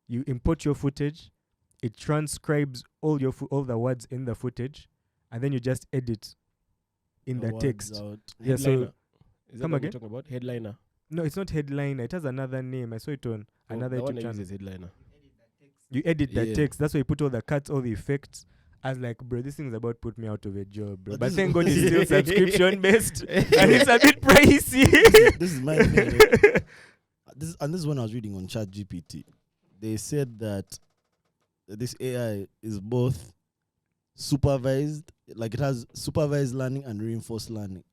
you import your footage, it transcribes all the words in the footage, and then you just edit in the text. Yeah, so Headliner. Is that come what again? we're talking about? Headliner. No, it's not Headliner. It has another name. I saw it on another the one YouTube I use channel. is Headliner. You edit the Yeah. text. That's why you put all the cuts, all the effects, I was like, bro, this thing's about to put me out of a job, bro. But But this thank is- God it's still subscription based, and it's a bit pricey. This is my thing. Right? This is when I was reading on ChatGPT. They said that this AI is both supervised, like it has supervised learning and reinforced learning.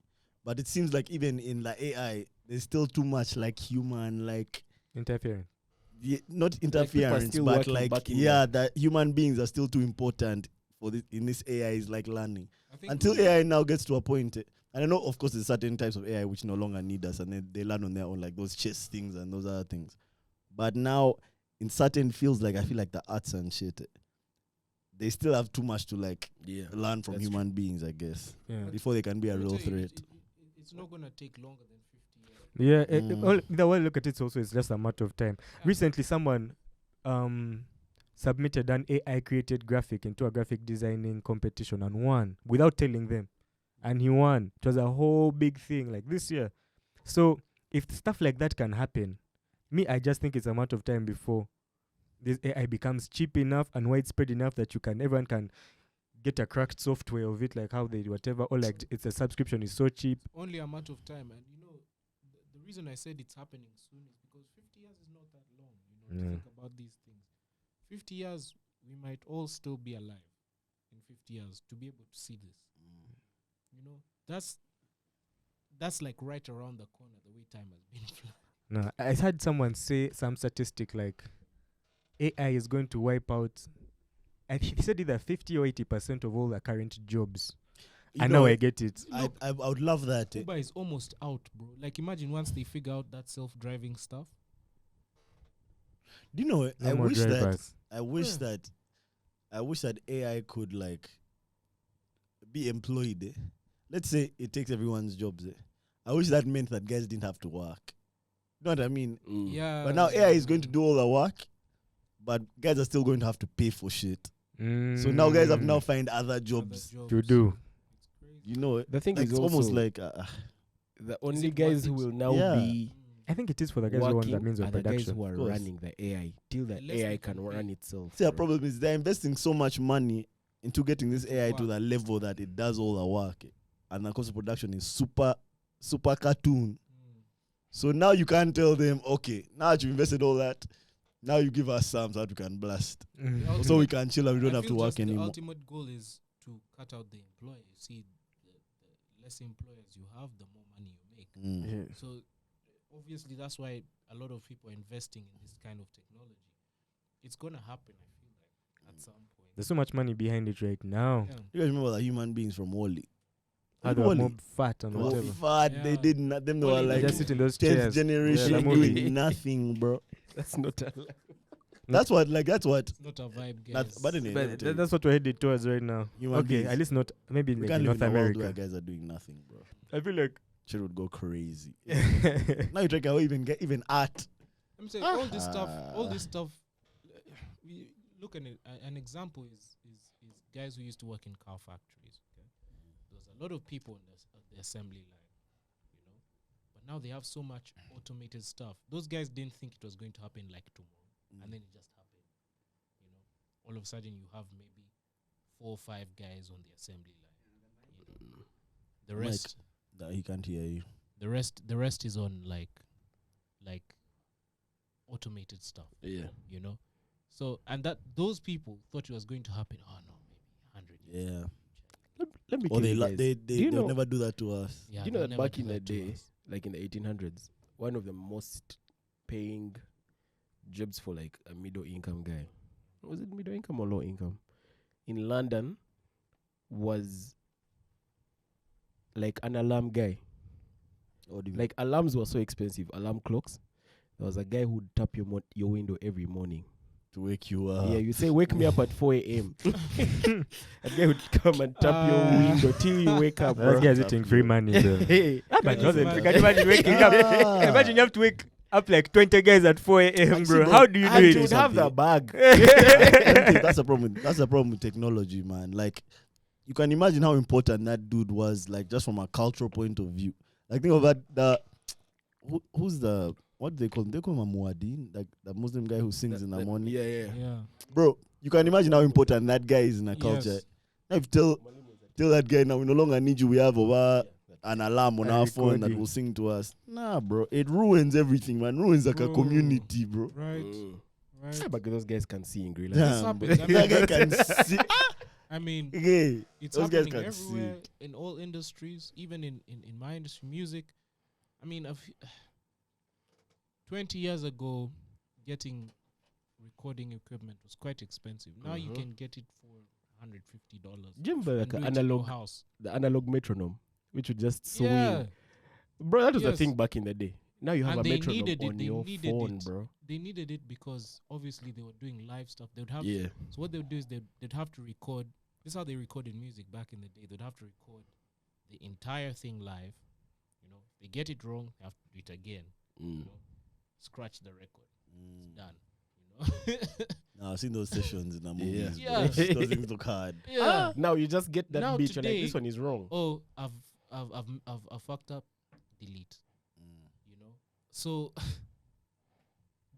But it seems like even in the AI, there's still too much like human, like Interfering. not people are interference, still but working like back in that human beings are still too important for this in this AI is like learning. I think Until AI now gets to a point, and I know of course there's certain types of AI which no longer need us, and they learn on their own, like those chess things and those other things. But now in certain fields, like I feel like the arts and shit, they still have too much to like learn from that's human beings, I guess, Yeah. before they can be a I'll real tell you, threat. it's not gonna take longer than 50 years. Yeah, the way I look at it also is just a matter of time. Recently, someone submitted an AI created graphic into a graphic designing competition and won without telling them. And he won. It was a whole big thing like this year. So if stuff like that can happen, I just think it's a matter of time before this AI becomes cheap enough and widespread enough that everyone can get a cracked software of it, like how they do whatever, or like it's a subscription is so cheap. Only a matter of time, and the reason I said it's happening soon is because 50 years is not that long. To think about these things. 50 years, we might all still be alive in 50 years to be able to see this. That's like right around the corner. The way time has been flying. No, I had someone say some statistic like AI is going to wipe out. And he said either 50 or 80% of all the current jobs. And now I get it. I would love that. Uber is almost out, bro. Like imagine once they figure out that self-driving stuff. Do you know? No more drivers. I wish that AI could like be employed. Let's say it takes everyone's jobs. I wish that meant that guys didn't have to work. You know what I mean? Yeah. But now AI is going to do all the work, but guys are still going to have to pay for shit. So now guys have now find other jobs. to do. It's crazy. You know, The thing like is it's almost also like the only it guys worth who it? will now Yeah. be I think it is for the guys who want the working means are of the guys production. who are Of course. running the AI till the Unless AI they can can run pay. itself. see, the bro. problem is they're investing so much money into getting this AI to Wow. the level that it does all the work, and the cost of production is super cartoon. So now you can't tell them, okay, now that you invested all that, now you give us some so that we can blast, Mm. so we can chill and we don't I have to feel work just anymore. The ultimate goal is to cut out the employer. You see, the less employers you have, the more money you make. Mm. So obviously that's why a lot of people are investing in this kind of technology. It's gonna happen, I feel like, at some point. There's so much money behind it right now. Yeah. You guys remember the human beings from Wall-E? How they were more fat and They were whatever. fat. They Yeah. did not. Them they were Wall-E, They like just sit in those 10th chairs. generation Yeah, the movie. doing nothing, bro. That's not a That's what. It's not a vibe, guys. But anyway, let me But tell you, that's what we're headed towards right now. human Okay, beings. at least not maybe we like can't in live North in a world where America. guys are doing nothing, bro. I feel like Shit would go crazy. Now you try to even art. I'm saying all this stuff. We look at it. An example is guys who used to work in car factories. Okay, there's a lot of people on the assembly line, but now they have so much automated stuff. Those guys didn't think it was going to happen like tomorrow, and then it just happened. All of a sudden you have maybe 4 or 5 guys on the assembly line. The rest. He can't hear you. The rest is on like automated stuff, yeah. So and that those people thought it was going to happen. Oh no, maybe 100 years. Yeah. Let me Or tell you guys. they'll know- never do that to us. Yeah, Do you know they'll that never back do in the that to day, us. like in the 1800s, one of the most paying jobs for like a middle income guy, was it middle income or low income, in London, was like an alarm guy. Or do you Like alarms were so expensive, alarm clocks. There was a guy who would tap your window every morning. to wake you up? Yeah, you say wake me up at 4 a.m. A guy would come and tap your window till you wake up, that bro. guy's eating free money. Though. Hey, But Can you wasn't- imagine? can you imagine waking up? Imagine you have to wake up like 20 guys at 4 a.m., Like, bro. see, How do you and do you would it? have the bag. That's the problem. That's the problem with technology, man. Like, you can imagine how important that dude was, like, just from a cultural point of view. Like, think about who's the, what do they call him? They call him a muadin, like the Muslim guy who sings in the morning. Yeah. Yeah. Bro, you can imagine how important that guy is in a culture. Yes. Now if you tell that guy now we no longer need you, we have an alarm on our phone that recording. will sing to us. Nah, bro, it ruins everything, man. Ruins like a Bro. community, bro. Right. Right. Yeah, but those guys can see in real life. Damn, happening. bro. That guy can see. I mean, Hey, it's those guys happening can see. everywhere in all industries, even in my industry, music. I mean, 20 years ago, getting recording equipment was quite expensive. Now you can get it for $150. Do you remember like an analog house? the analog metronome, which would just swing? Yeah, Bro, that was the Yes. thing back in the day. Now you have And a they metronome needed it, on they your needed phone, it. bro. they needed it because obviously they were doing live stuff. They would have Yeah. So what they would do is they'd have to record. This is how they recorded music back in the day. They'd have to record the entire thing live. You know, if they get it wrong, they have to do it again. You know, scratch the record. It's done. You know. Now I've seen those sessions in the movies. Yeah. Bro. Those things look hard. Yeah. Now you just get that Now beat. You're like, today- this one is wrong. Oh, I've fucked up. Delete. You know. So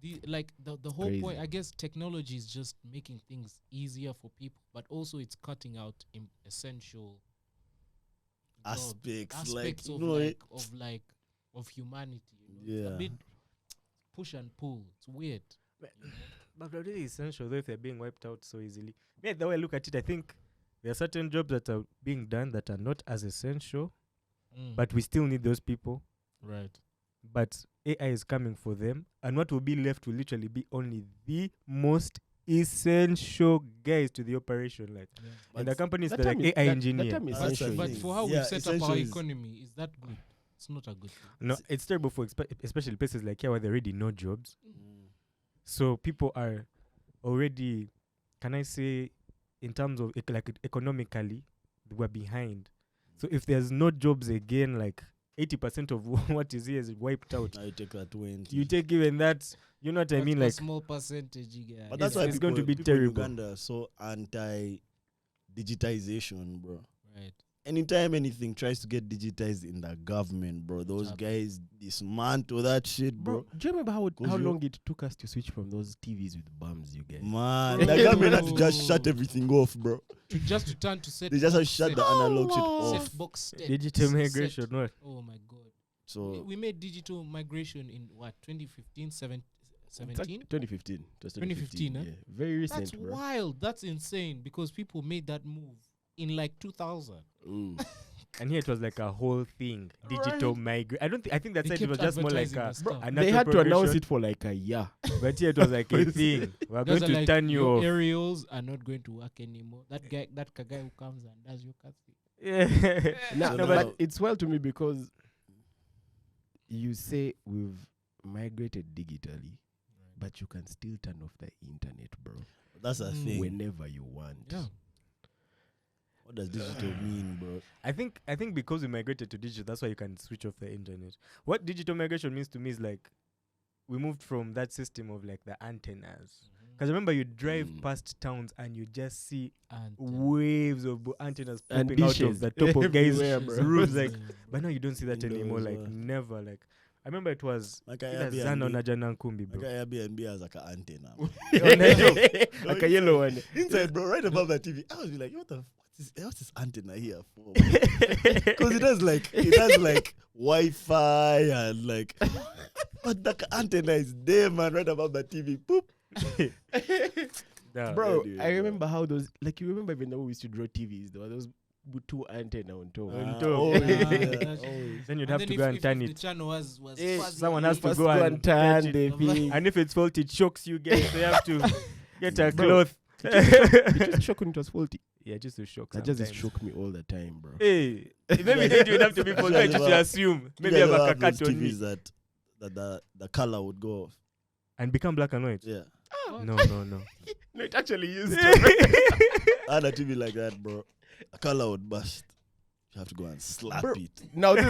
the whole Crazy. point, I guess, technology is just making things easier for people, but also it's cutting out essential jobs, Aspects aspects like, of you know, of humanity. You know? It's yeah. a bit push and pull. It's weird. But they're really essential though if they're being wiped out so easily. Yeah, the way I look at it, I think there are certain jobs that are being done that are not as essential, but we still need those people. right. But AI is coming for them, and what will be left will literally be only the most essential guys to the operation. Like, and the companies That that like time is- AI that engineer. time is That's the essential. But thing. for how Yeah, we've set up essential our is- economy, is that good? It's not a good thing. No, it's terrible for especially places like here where there are already no jobs. So people are already, can I say, in terms of economically, we're behind. So if there's no jobs again, like 80% of what is here is wiped out. Now you take that 20. You take even that, you know what I That's mean? a Like, small percentage, you get. But that's why it's going to be people in terrible. Uganda are so anti-digitization, bro. Right. Anytime anything tries to get digitized in the government, bro, those Stop. guys dismantle that shit, bro. Do you remember how 'Cause you- long it took us to switch from those TVs with bums, you guys? Man, Bro. the government had to just shut everything off, bro. To turn to set. They just have box to shut set- the analog shit off. set box set- digital set. migration, no? Oh my god. So We made digital migration in what 2015, 17? 2015. It was 2015, huh? yeah. Very recent, That's bro. wild. That's insane because people made that move in like 2000. And here it was like a whole thing, digital migration. I think that They side it was kept just more like advertising a, the stuff. a They natural had to announce progression. it for like a year. But here it was like a thing. We're going Those are to like, turn you your off. aerials are not going to work anymore. That guy who comes and does your casting. Yeah. Nah, So no, now- but it's well to me because you say we've migrated digitally, but you can still turn off the internet, bro, that's a thing. whenever you want. Yeah. What does digital mean, bro? I think because we migrated to digital, that's why you can switch off the internet. What digital migration means to me is like we moved from that system of like the antennas. Because remember, you drive past towns and you just see And waves of antennas And popping out of dishes the top of guys' everywhere, bro. roofs. Like, but now you don't see that Windows, anymore. Like never. Like I remember it was Like either Zana or Najana Nkumbi, Like bro. Airbnb has like an antenna. Like a yellow one. Inside, bro, right above the TV. I was like, what's this antenna here for? Because it has like Wi-Fi and like, but the antenna is there, man, right above the TV. Boop. Yeah. Bro, dude, I bro. remember how those, like, you remember even though we used to draw TVs, there were those with two antenna on top. On Ah, top. always, Yeah, yeah, that's- always. Then you'd And have then to if- go and if turn the it. channel was Someone fuzzy, has to First go and turn touch it. the thing. And if it's faulty, it shocks you guys. So you have to get a Bro. cloth. It just shocked when it was faulty. Yeah, just to shock. That just sometimes. shook me all the time, bro. Hey, if everything you would have to be faulty, Yeah, I just yeah. assume. You Maybe guys have ever a have those cat on me. TVs that the color would go off. And become black and white. Yeah. No. No, it actually used to. I had a TV like that, bro. The color would burst. You have to go and slap Bro, it. Now this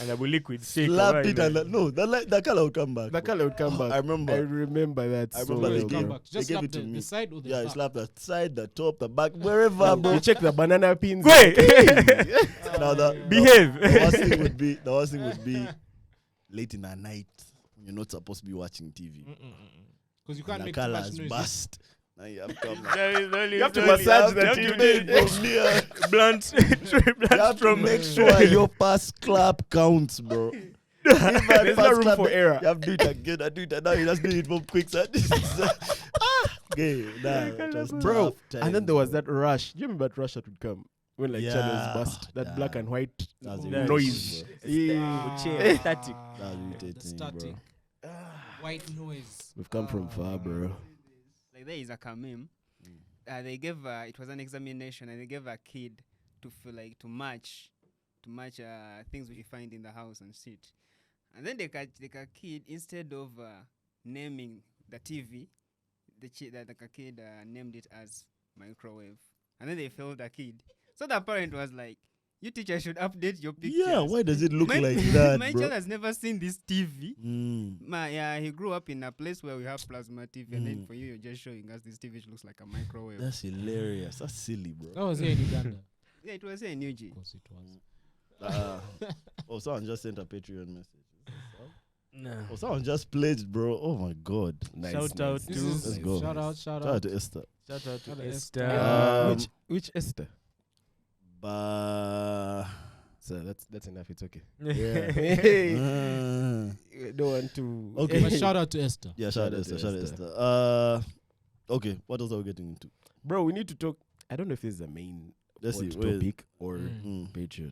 And I will liquid shake. Slap it and the color would come back. the bro. color would come back. I remember. I remember that I so remember well, they come gave- bro. back. Just gave slap it to the me. side or the Yeah, you back. slap the side, the top, the back, wherever, bro. You check the banana pins. Wait. Now Behave. the worst thing would be late in the night when you're not supposed to be watching TV. Because you can't And the make too color much has noise. burst. Now you have come. You have to massage the You have to make it from near. blunt. You have to make sure your pass clap counts, bro. If I There's pass no room clap, for error. You have to do it again. I do it. And now you just do it from quick. Okay, Bro, and then there was that rush. Do you remember that rush that would come when like Yeah, channels bust? That black and white That's noise. irritating, Yeah. Static. That's The irritating, static bro. white noise. We've come from far, bro. Like there is a kamim. They gave it was an examination, and they gave a kid to feel like to match things we find in the house and shit. And then the kid, instead of naming the TV, the kid named it as microwave. And then they failed the kid. So the parent was like, "You teacher should update your pictures." Yeah, why does it look like that, My bro? child has never seen this TV. Mm. He grew up in a place where we have plasma TV, and then for you, you're just showing us this TV which looks like a microwave. That's hilarious. That's silly, bro. That was here in Uganda. Yeah, it was a new G. Of course it was. Oh, someone just sent a Patreon message. No. Oh, someone just pledged, bro. Oh my god. Nice, Shout nice. out This to- is Let's go. shout out. Shout out to Esther. Shout out Shout to out Esther. Esther. Which Esther? But So that's enough. It's okay. uh, Don't want to. Okay. But shout out to Esther. yeah, shout out to Esther. Shout out to Esther. Okay, what else are we getting into? Bro, we need to talk. I don't know if this is the main Let's see. hot wait. topic or Mm. Patreon.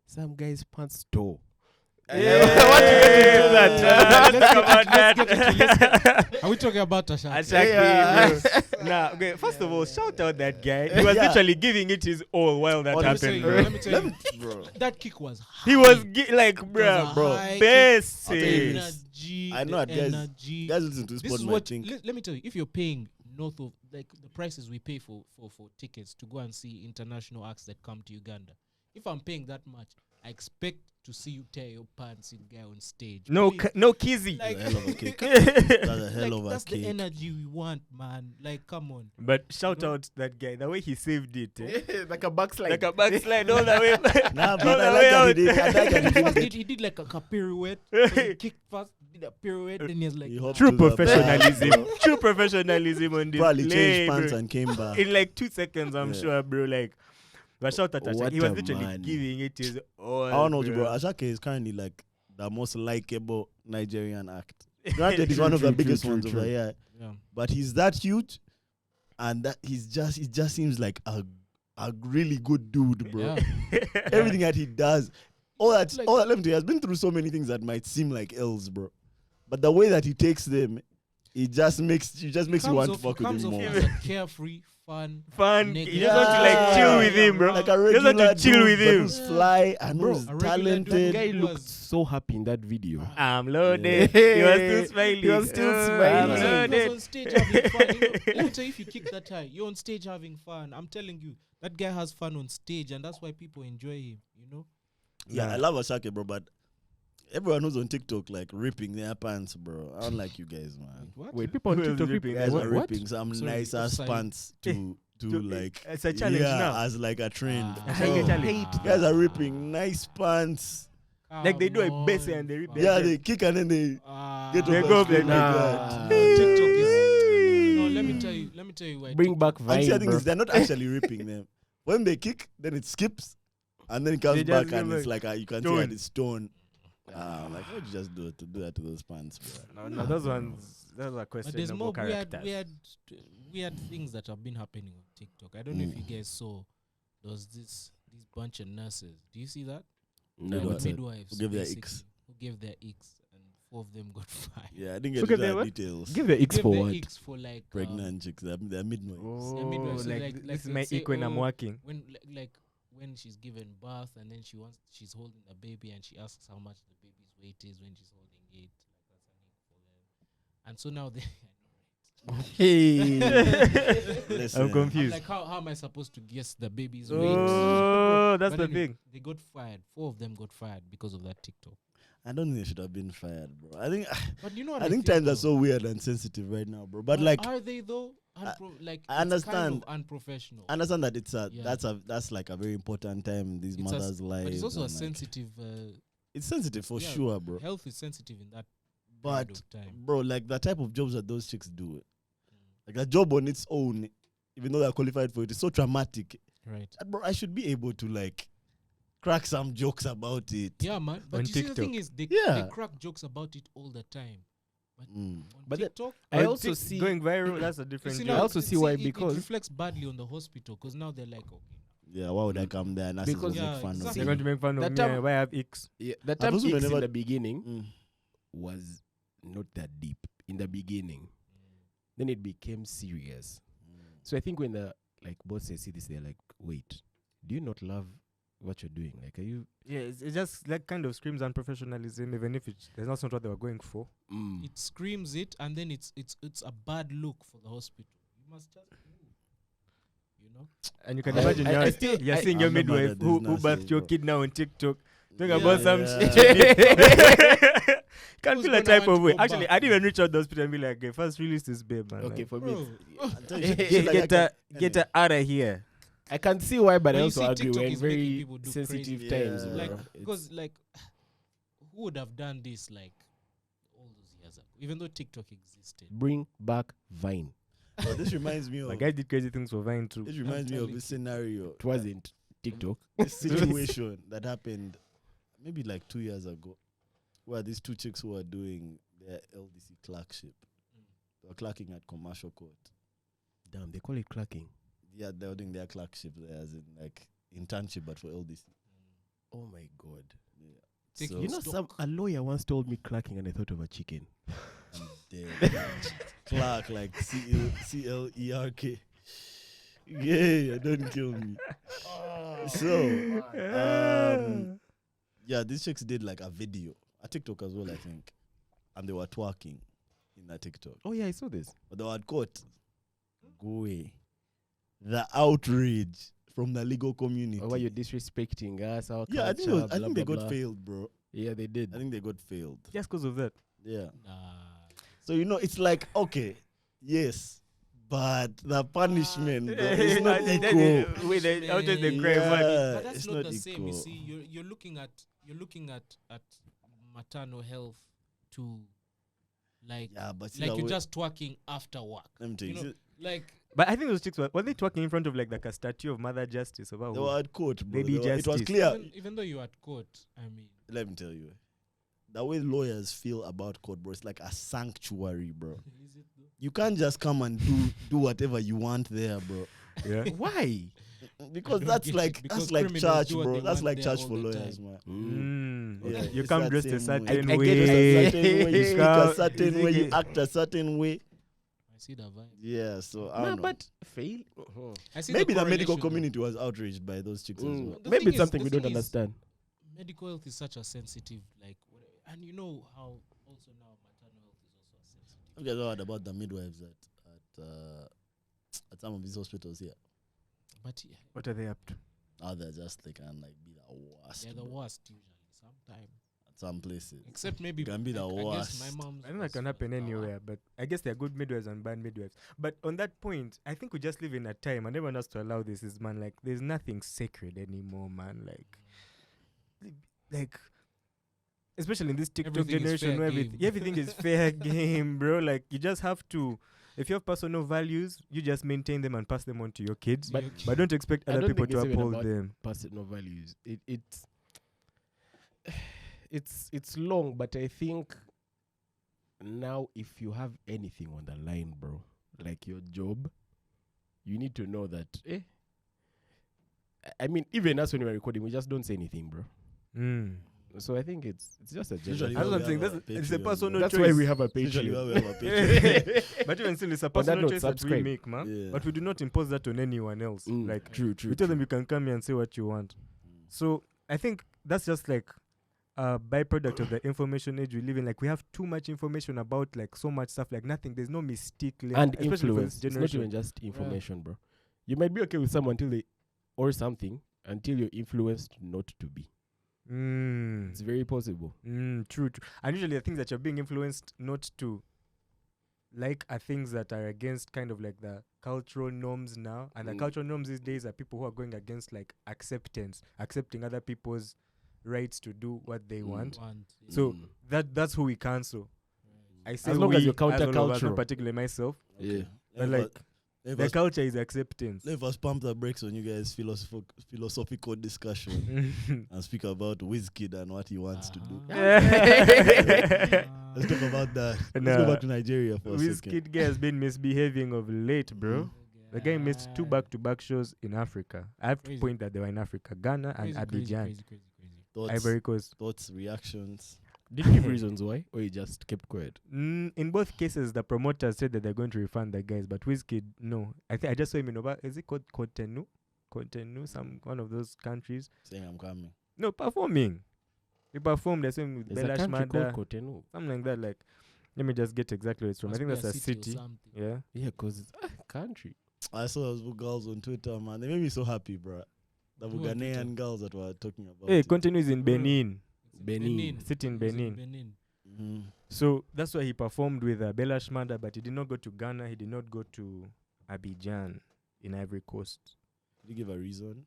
Some guy's pants tore. Yeah. What you get into that? Let's talk about that. Are we talking about Tasha? Ashaki, bro. Nah, okay. First of all, shout out that guy. He was Yeah. literally giving it his all while that Honestly, happened, bro. Let me tell you, Bro. that kick was high. He was like, It was bro, a bro, high kick. best. I'll tell you this. Energy, I know the that guys- energy. Guys, listen to this This pod is might what. think. Let me tell you, if you're paying north of like the prices we pay for tickets to go and see international acts that come to Uganda, if I'm paying that much, I expect to see you tear your pants in guy on stage. No, Please. no kizzy. Like- That's a hell of a kick. That's a hell Like, of a that's the kick. energy we want, man. Like, come on. But shout out that guy. The way he saved it, Like a backslide. like a backslide all the way. Nah, all but the I way like that out. he did. I like that he First, did. he did like a pirouette. So he kicked first, did a pirouette, then he was like, He hopped True to the professionalism. back, True professionalism on this Probably play, changed pants bro. and came back. In like 2 seconds, I'm Yeah. sure, bro. Like, but shout out What Ashaki. He was a literally man. giving it his all. I don't know, bro. Ashake is currently like the most likable Nigerian act. Granted, he's True, one of the true, biggest true, ones true, over true. here, yeah. but he's that huge, and that he just seems like a really good dude, bro. Yeah. Everything that he does, let me Like- tell you, he has been through so many things that might seem like L's, bro. But the way that he takes them, it just makes you want to fuck with comes him off more. as a carefree, fun. Fun. Nigga. You just want to like chill with him, bro. Like a You just want regular to chill dude, with but him. who's fly and Bro, who's a regular dude. talented. Guy He looked was- so happy in that video. I'm loaded. Yeah. He was still smiling. He was still I'm smiling. He was loaded. on stage having fun. You know, let me tell you, if you kick that high, you're on stage having fun. I'm telling you, that guy has fun on stage, and that's why people enjoy him. You know. Yeah, I love Ashake, bro, but everyone who's on TikTok like ripping their pants, bro. I don't like you guys, man. What? Wait, people on Who is TikTok ripping? You guys what? are ripping some Sorry, nice ass sorry. pants to like It's a challenge yeah, now. as like a trend. Ah. Hate Oh, challenge. you guys are ripping nice pants. Like they do a Come base on, and they rip fam. their Yeah, shirt. they kick and then they get They over go straight like like that. that. TikTok is no. Let me tell you why. Bring back And see, I Vine, think bro. they're not actually ripping them. When they kick, then it skips, and then it comes They just back, and give it's like you can see stone. that it's stone. Like why'd you just do that to those pants, bro? No, those ones. Those are But there's questionable more characters. weird things that have been happening on TikTok. I don't know if you guys saw. There was these bunch of nurses. Do you see that? No, Who what's got that? Midwives Who gave their basically, icks? who gave their icks, and 4 of them got fired. Yeah, I didn't get Look to at their that what? details. Give the X Gave for their what? icks for like Pregnant chicks, they're midwives. Oh, midwives, so like, like this is they'll my say, equal and I'm oh, working. when she's given birth and then she's holding the baby and she asks how much the baby's weight is when she's holding it. Like that's an ick for them. And so now they Hey. Listen, I'm I'm confused. like, how am I supposed to guess the baby's weight? Oh, that's But the anyway, thing. They got fired. 4 of them got fired because of that TikTok. I don't think they should have been fired, bro. I think But you know what I think times are though? so weird and sensitive right now, bro. But Are- like, are they though? Like I it's kind understand. of unprofessional. I understand that Yeah. that's like a very important time in these It's mothers' lives. But it's also a and, like, sensitive. It's sensitive for yeah, sure, bro. Health is sensitive in that But period of time. bro, like the type of jobs that those chicks do, Like a job on its own, even though they're qualified for it, is so traumatic. Right. Bro, I should be able to like crack some jokes about it. Yeah, man. But On you see, the thing TikTok. is, they Yeah. crack jokes about it all the time. But Mm. on But then- TikTok, I Or also see going viral. That's a you different see joke. I also see why, it because- reflects badly on the hospital because now they're like, okay, Yeah, why would I come there? Nurses Because- will Yeah, make fun exactly. of They're me. going to make fun of That me. time- Why I have X? Yeah, the But term those women X in never- the beginning Mm. was not that deep in the beginning. Then it became serious. So I think when the like bosses see this, they're like, wait, do you not love what you're doing? Like, are you? Yeah, it just like kind of screams unprofessionalism, even if that's not what they were going for. it screams it, and then it's a bad look for the hospital. You must just move, you know. And you can I- imagine I still- you're I- seeing I your remember midwife that who there's birthed nurses, your bro. kid now on TikTok. Talking Yeah, about some yeah. shit. Can't Who's feel that gonna type want of to way. go Actually, back? I didn't even reach out to the hospital and be like, okay, first release this babe, man. Okay, Like, for me, Bro, it's- I'll tell you, get, shit like get, that get can- her out of here. I can see why, but But I you also see, agree TikTok we're in is making very people do sensitive crazy- times. Yeah. bro. like It's- because like who would have done this like all those years ago? Even though TikTok existed. bring back Vine. But this reminds me of My guy did crazy things for Vine too. this reminds me of telling a scenario, It wasn't TikTok. a situation that happened maybe like 2 years ago, where these two chicks who were doing their LDC clerkship, they were clerking at commercial court. Damn, they call it clacking. Yeah, they were doing their clerkship there as in like internship, but for LDC. Oh my god. Yeah. Take So You know, a lawyer once told me clacking, and I thought of a chicken. I'm dead. Clark, like CLERK. Yeah, don't kill me. So, yeah, these chicks did like a video, a TikTok as well, I think, and they were twerking in that TikTok. Oh yeah, I saw this. But they were caught. Go away. The outrage from the legal community. Oh, why you're disrespecting us? Our Yeah, I think, culture, I think blah, they blah, got blah. failed, bro. Yeah, they did. I think they got failed. Just because of that. Yeah. Nah. So, you know, it's like, okay, yes, but the punishment bro, is not equal. Wait, how does they Yeah. cry money? But that's it's not not the same. You equal. see, you're looking at maternal health to like Yeah, but see like that you're way- just twerking after work. let me tell You you, know, see, like But I think those chicks were they talking in front of like a statue of Mother Justice? About they were at court, bro. Lady It was Justice. clear. even though you're at court, I mean, Let me tell you, the way lawyers feel about court, bro, it's like a sanctuary, bro. is it though? You can't just come and do whatever you want there, bro. yeah. Why? Because don't that's get it, like because that's like criminals church, do what bro. they That's want like there church all for the lawyers, time. man. Mm. Yeah, You it's come that dressed a same way. certain I way. get it, a certain way, you speak a Come- certain way, you act a certain way. I see the vibe. Yeah, so I Nah, don't know. but fail. I see Maybe the medical correlation, though. community was outraged by those chicks as well. The Maybe thing it's is- something the we don't thing is- understand. Medical health is such a sensitive, like, and you know how also now maternal health is also a sensitive. Have you guys heard about the midwives at some of these hospitals here? But yeah, What are they up to? Now they're just they can like be the worst. they're the bro, worst usually. Sometimes, at some places. except maybe Can be the I guess worst. my mom's. I think that was- can happen was anywhere, but I guess there are good midwives and bad midwives. But on that point, I think we just live in a time, and everyone has to allow this. Is man, like, there's nothing sacred anymore, man. Like, especially in this TikTok Everything is generation fair where game. everything is fair game, bro. Like, you just have to. If you have personal values, you just maintain them and pass them on to your kids. But- But don't expect I other don't people think to it's even uphold about them. Personal values. It's long, but I think now if you have anything on the line, bro, like your job, you need to know that. I mean, even us when we're recording, we just don't say anything, bro. Mm. So I think it's just a Usually general. That's what I'm we saying. have It's a Patreon, personal bro. That's choice. why we have a Usually Patreon. we have a Patreon. But even still, it's a On that personal note, choice that we subscribe. make, man. Yeah. But we do not impose that on anyone else. Like, true. we tell them you can come here and say what you want. So I think that's just like a byproduct of the information age we live in. Like, we have too much information about like so much stuff. Like, nothing. There's no mystique left, And especially for influence. this It's not generation. even just information, bro. You might be okay with someone until they or something until you're influenced not to be. Mm. It's very possible. True. And usually the things that you're being influenced not to like are things that are against kind of like the cultural norms now. And the cultural norms these days are people who are going against like accepting other people's rights to do what they want. So that's who we cancel. I say As long we, as you're all of us, countercultural. not particularly myself. Yeah. But Let like Let the us, culture is acceptance. let us pump the brakes on you guys' philosophical discussion and speak about Wizkid and what he wants to do. Let's talk about that. Let's go Nah. back to Nigeria for a second. Wizkid guy has been misbehaving of late, bro. Mhm. The guy missed 2 back-to-back shows in Africa. I have Crazy. to point that they were in Africa, Ghana and Abidjan, Thoughts, Ivory Coast. thoughts, reactions. Did you give reasons why, or you just kept quiet? In both cases, the promoters said that they're going to refund the guys, but Wizkid, no. I think I just saw him in is it called Cotonou? Cotonou, one of those countries. Saying I'm coming. No, performing. He performed the same with There's a Bella country Shmurda, called Cotonou. something like that. Like, let me just get exactly where it's from. I think that's a city. Yeah. Yeah, because it's a country. I saw those girls on Twitter, man. They made me so happy, bro. The Who on Twitter? Ghanaian girls that were talking about Hey, it. Cotonou is in Benin. Benin. City in Benin. Mhm. So that's why he performed with Bella Shmurda, but he did not go to Ghana. He did not go to Abidjan in Ivory Coast. Did you give a reason?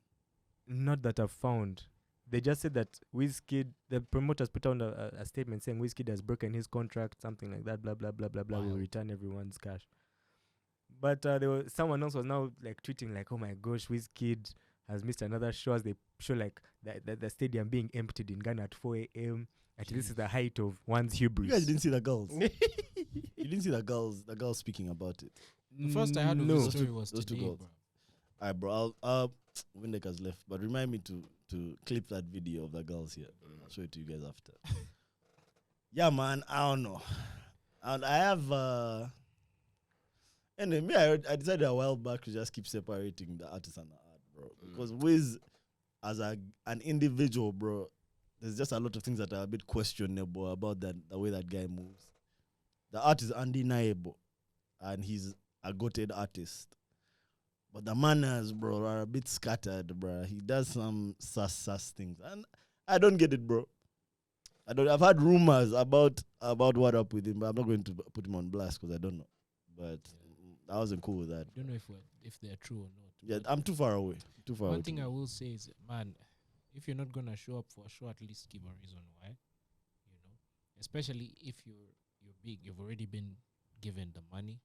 Not that I've found. They just said that Wizkid, the promoters put out a statement saying Wizkid has broken his contract, something like that, blah, blah, blah, blah, blah. We'll Wow. return everyone's cash. But someone else was now like tweeting like, oh my gosh, Wizkid has missed another show as they show like the stadium being emptied in Ghana at 4 a.m. Actually, this is the height of one's hubris. You guys didn't see the girls. You didn't see the girls speaking about it. The first I heard of No. the story was Those two today, girls. bro. Alright, bro. I'll Windeck left, but remind me to clip that video of the girls here. I'll show it to you guys after. Yeah, man. I don't know. And I have anyway, me, I decided a while back to just keep separating the artist and the art, bro. Because Wiz, as an individual, bro, there's just a lot of things that are a bit questionable about the way that guy moves. The art is undeniable, and he's a goated artist. But the manners, bro, are a bit scattered, bro. He does some sus things, and I don't get it, bro. I've heard rumors about what up with him, but I'm not going to put him on blast because I don't know. But I wasn't cool with that. I don't know if they're true or not. Yeah, but I'm too far away. Too far away. one thing I will say is, man, if you're not gonna show up for a show, at least give a reason why. You know, especially if you're big, you've already been given the money.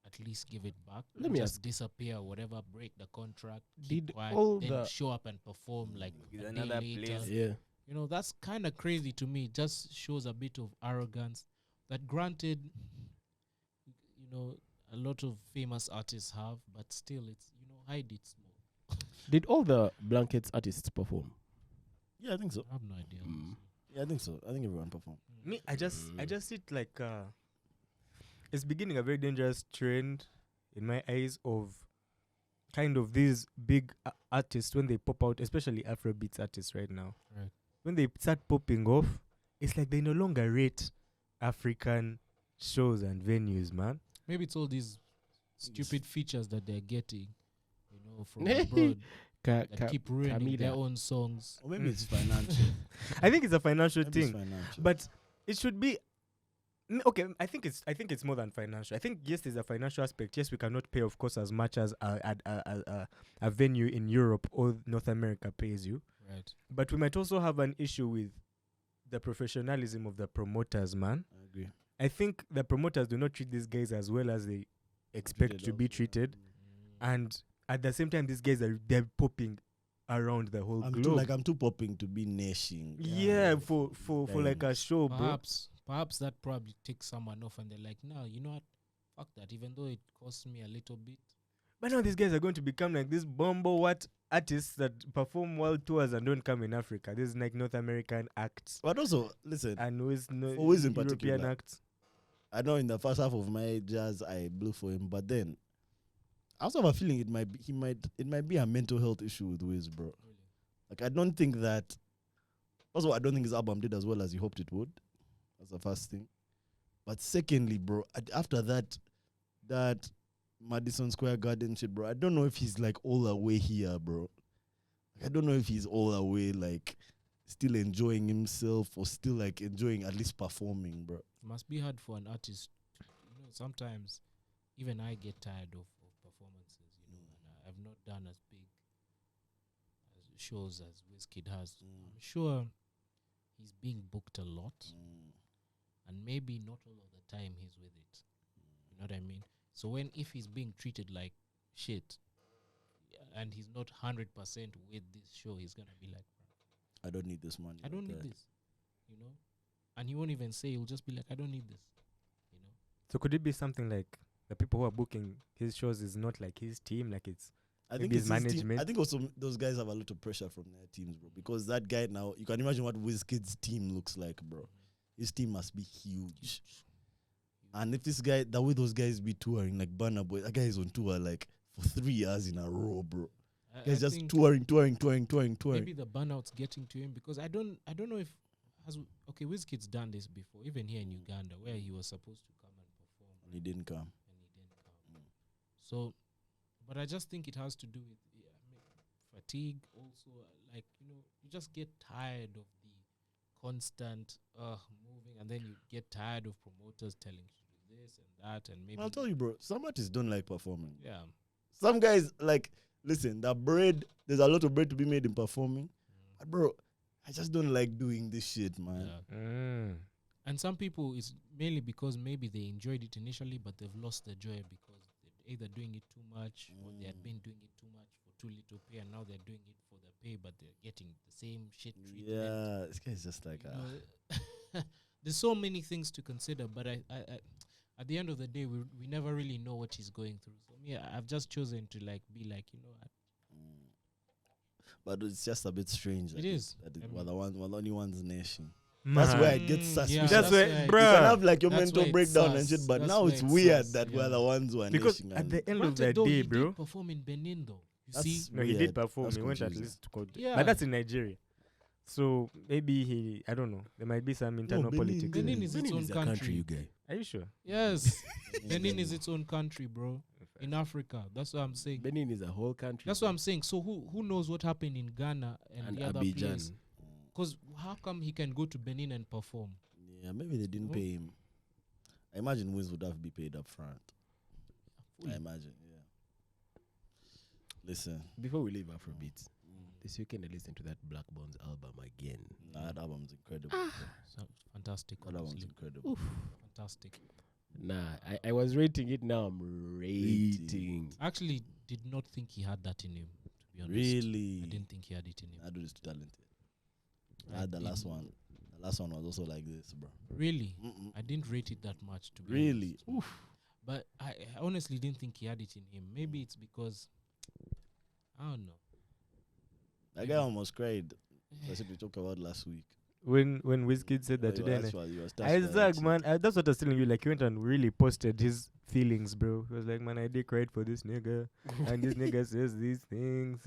At least give it back. Let Don't me just ask. disappear, whatever. Break the contract. Keep Did quiet, all then the show up and perform like With a another day later. place. yeah? You know, that's kind of crazy to me. It just shows a bit of arrogance that, granted, you know, a lot of famous artists have, but still, it's, you know, hide it small. Did all the Blankets artists perform? Yeah, I think so. I have no idea. honestly. Yeah, I think so. I think everyone performed. Me, I just see it like it's beginning a very dangerous trend in my eyes of kind of these big artists when they pop out, especially Afrobeats artists right now. Right. When they start popping off, it's like they no longer rate African shows and venues, man. Maybe it's all these stupid features that they're getting, you know, from abroad that keep ruining their own songs. Or maybe it's financial. I think it's a financial Maybe it's thing. financial. But it should be okay. I think it's more than financial. I think yes, there's a financial aspect. Yes, we cannot pay, of course, as much as a venue in Europe or North America pays you. Right. But we might also have an issue with the professionalism of the promoters, man. I agree. I think the promoters do not treat these guys as well as they expect Treated to be elsewhere. treated, and at the same time, these guys they're popping around the whole globe. I'm too popping to be nashing. Yeah, for like a show, bro. Perhaps that probably takes someone off and they're like, no, you know what? Fuck that. Even though it costs me a little bit. But now these guys are going to become like these what artists that perform world tours and don't come in Africa. These like North American acts But also, listen, and Wiz in European particular, acts. I know in the first half of my jazz I blew for him, but then I also have a feeling it might be a mental health issue with Wiz, bro. Like I don't think I don't think his album did as well as he hoped it would. That's the first thing. But secondly, bro, after that Madison Square Garden shit, bro, I don't know if he's like all the way here, bro. Like, I don't know if he's all the way like still enjoying himself or still like enjoying at least performing, bro. It must be hard for an artist. You know, sometimes even I get tired of performances, you know, and I've not done as big as shows as Wizkid has. I'm sure he's being booked a lot, and maybe not all of the time he's with it. You know what I mean? So if he's being treated like shit, and he's not 100% with this show, he's gonna be like, I don't need this money. I don't need this, you know. And he won't even say. He'll just be like, I don't need this, you know. So could it be something like the people who are booking his shows is not like his team, like it's I maybe think his it's his team. management? I think also those guys have a lot of pressure from their teams, bro. Because that guy now, you can imagine what Wizkid's team looks like, bro. His team must be huge. And if this guy, the way those guys be touring, like Burna Boy, that guy is on tour like for 3 years in a row, bro. I He's just think touring. maybe the burnout's getting to him, because I don't know if Wizkid's done this before, even here in Uganda, where he was supposed to come and perform And he didn't come. So, but I just think it has to do with fatigue also. Like, you just get tired of the constant moving, and then you get tired of promoters telling you to do this and that, and maybe I'll tell you, bro, some artists don't like performing. yeah. Some guys, like, listen, that bread, there's a lot of bread to be made in performing. But, bro, I just don't like doing this shit, man. Yeah. And some people, it's mainly because maybe they enjoyed it initially, but they've lost the joy because they're either doing it too much or they had been doing it too much for too little pay, and now they're doing it for the pay, but they're getting the same shit treatment. Yeah, this guy's just like, There's so many things to consider, but I at the end of the day, we never really know what he's going through. So me, I've just chosen to be like, But it's just a bit strange. It is. That I we're mean- the only one's nation. Man. That's where it gets suspicious. yeah, That's where, why- You bruh. can have like your That's mental why it's breakdown and sus. shit, but That's now why it's it's weird sus, that we're yeah. the ones who are Because nation. at the end of Granted the though, day, he bro. did perform in Benin though. You That's see, No, he weird. did perform. That's He went at confusing. least to court. Yeah. But that's in Nigeria. So maybe I don't know. There might be some internal Benin- politics. Benin there. is its own country. you guy. Are you sure? Yes, Benin is its own country, bro. In Africa, that's what I'm saying. Benin is a whole country. That's what I'm saying. So who knows what happened in Ghana and, And the other Abidjan. place? Because how come he can go to Benin and perform? Yeah, maybe they didn't pay him. I imagine Wiz would have to be paid up front. I imagine, yeah. Listen, Before we leave Afrobeats, this weekend I listened to that Black Bones album again. that album's incredible. So fantastic. That album's honestly. incredible. Fantastic. Nah, I was rating it. Now I'm rating. I actually did not think he had that in him, to be honest. Really? I didn't think he had it in him. That dude is too talented. I had the last one. The last one was also like this, bro. Really? Mm-mm. I didn't rate it that much, to be Really? honest. But I honestly didn't think he had it in him. Maybe it's because, I don't know. That guy almost cried. That's what we talked about last week. When Wizkid said that You today, was touched by Isaac, that shit. man, that's what I was telling you. Like, he went and really posted his feelings, bro. He was like, man, I did cry for this nigga, and this nigga says these things.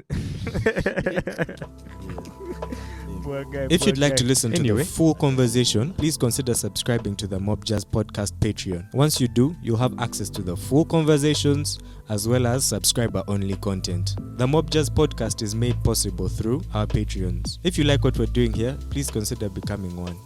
Poor guy, If poor you'd like guy. to listen to Anyway. the full conversation, please consider subscribing to the Mob Jazz Podcast Patreon. Once you do, you'll have access to the full conversations as well as subscriber-only content. The Mob Jazz Podcast is made possible through our Patreons. If you like what we're doing here, please consider becoming one.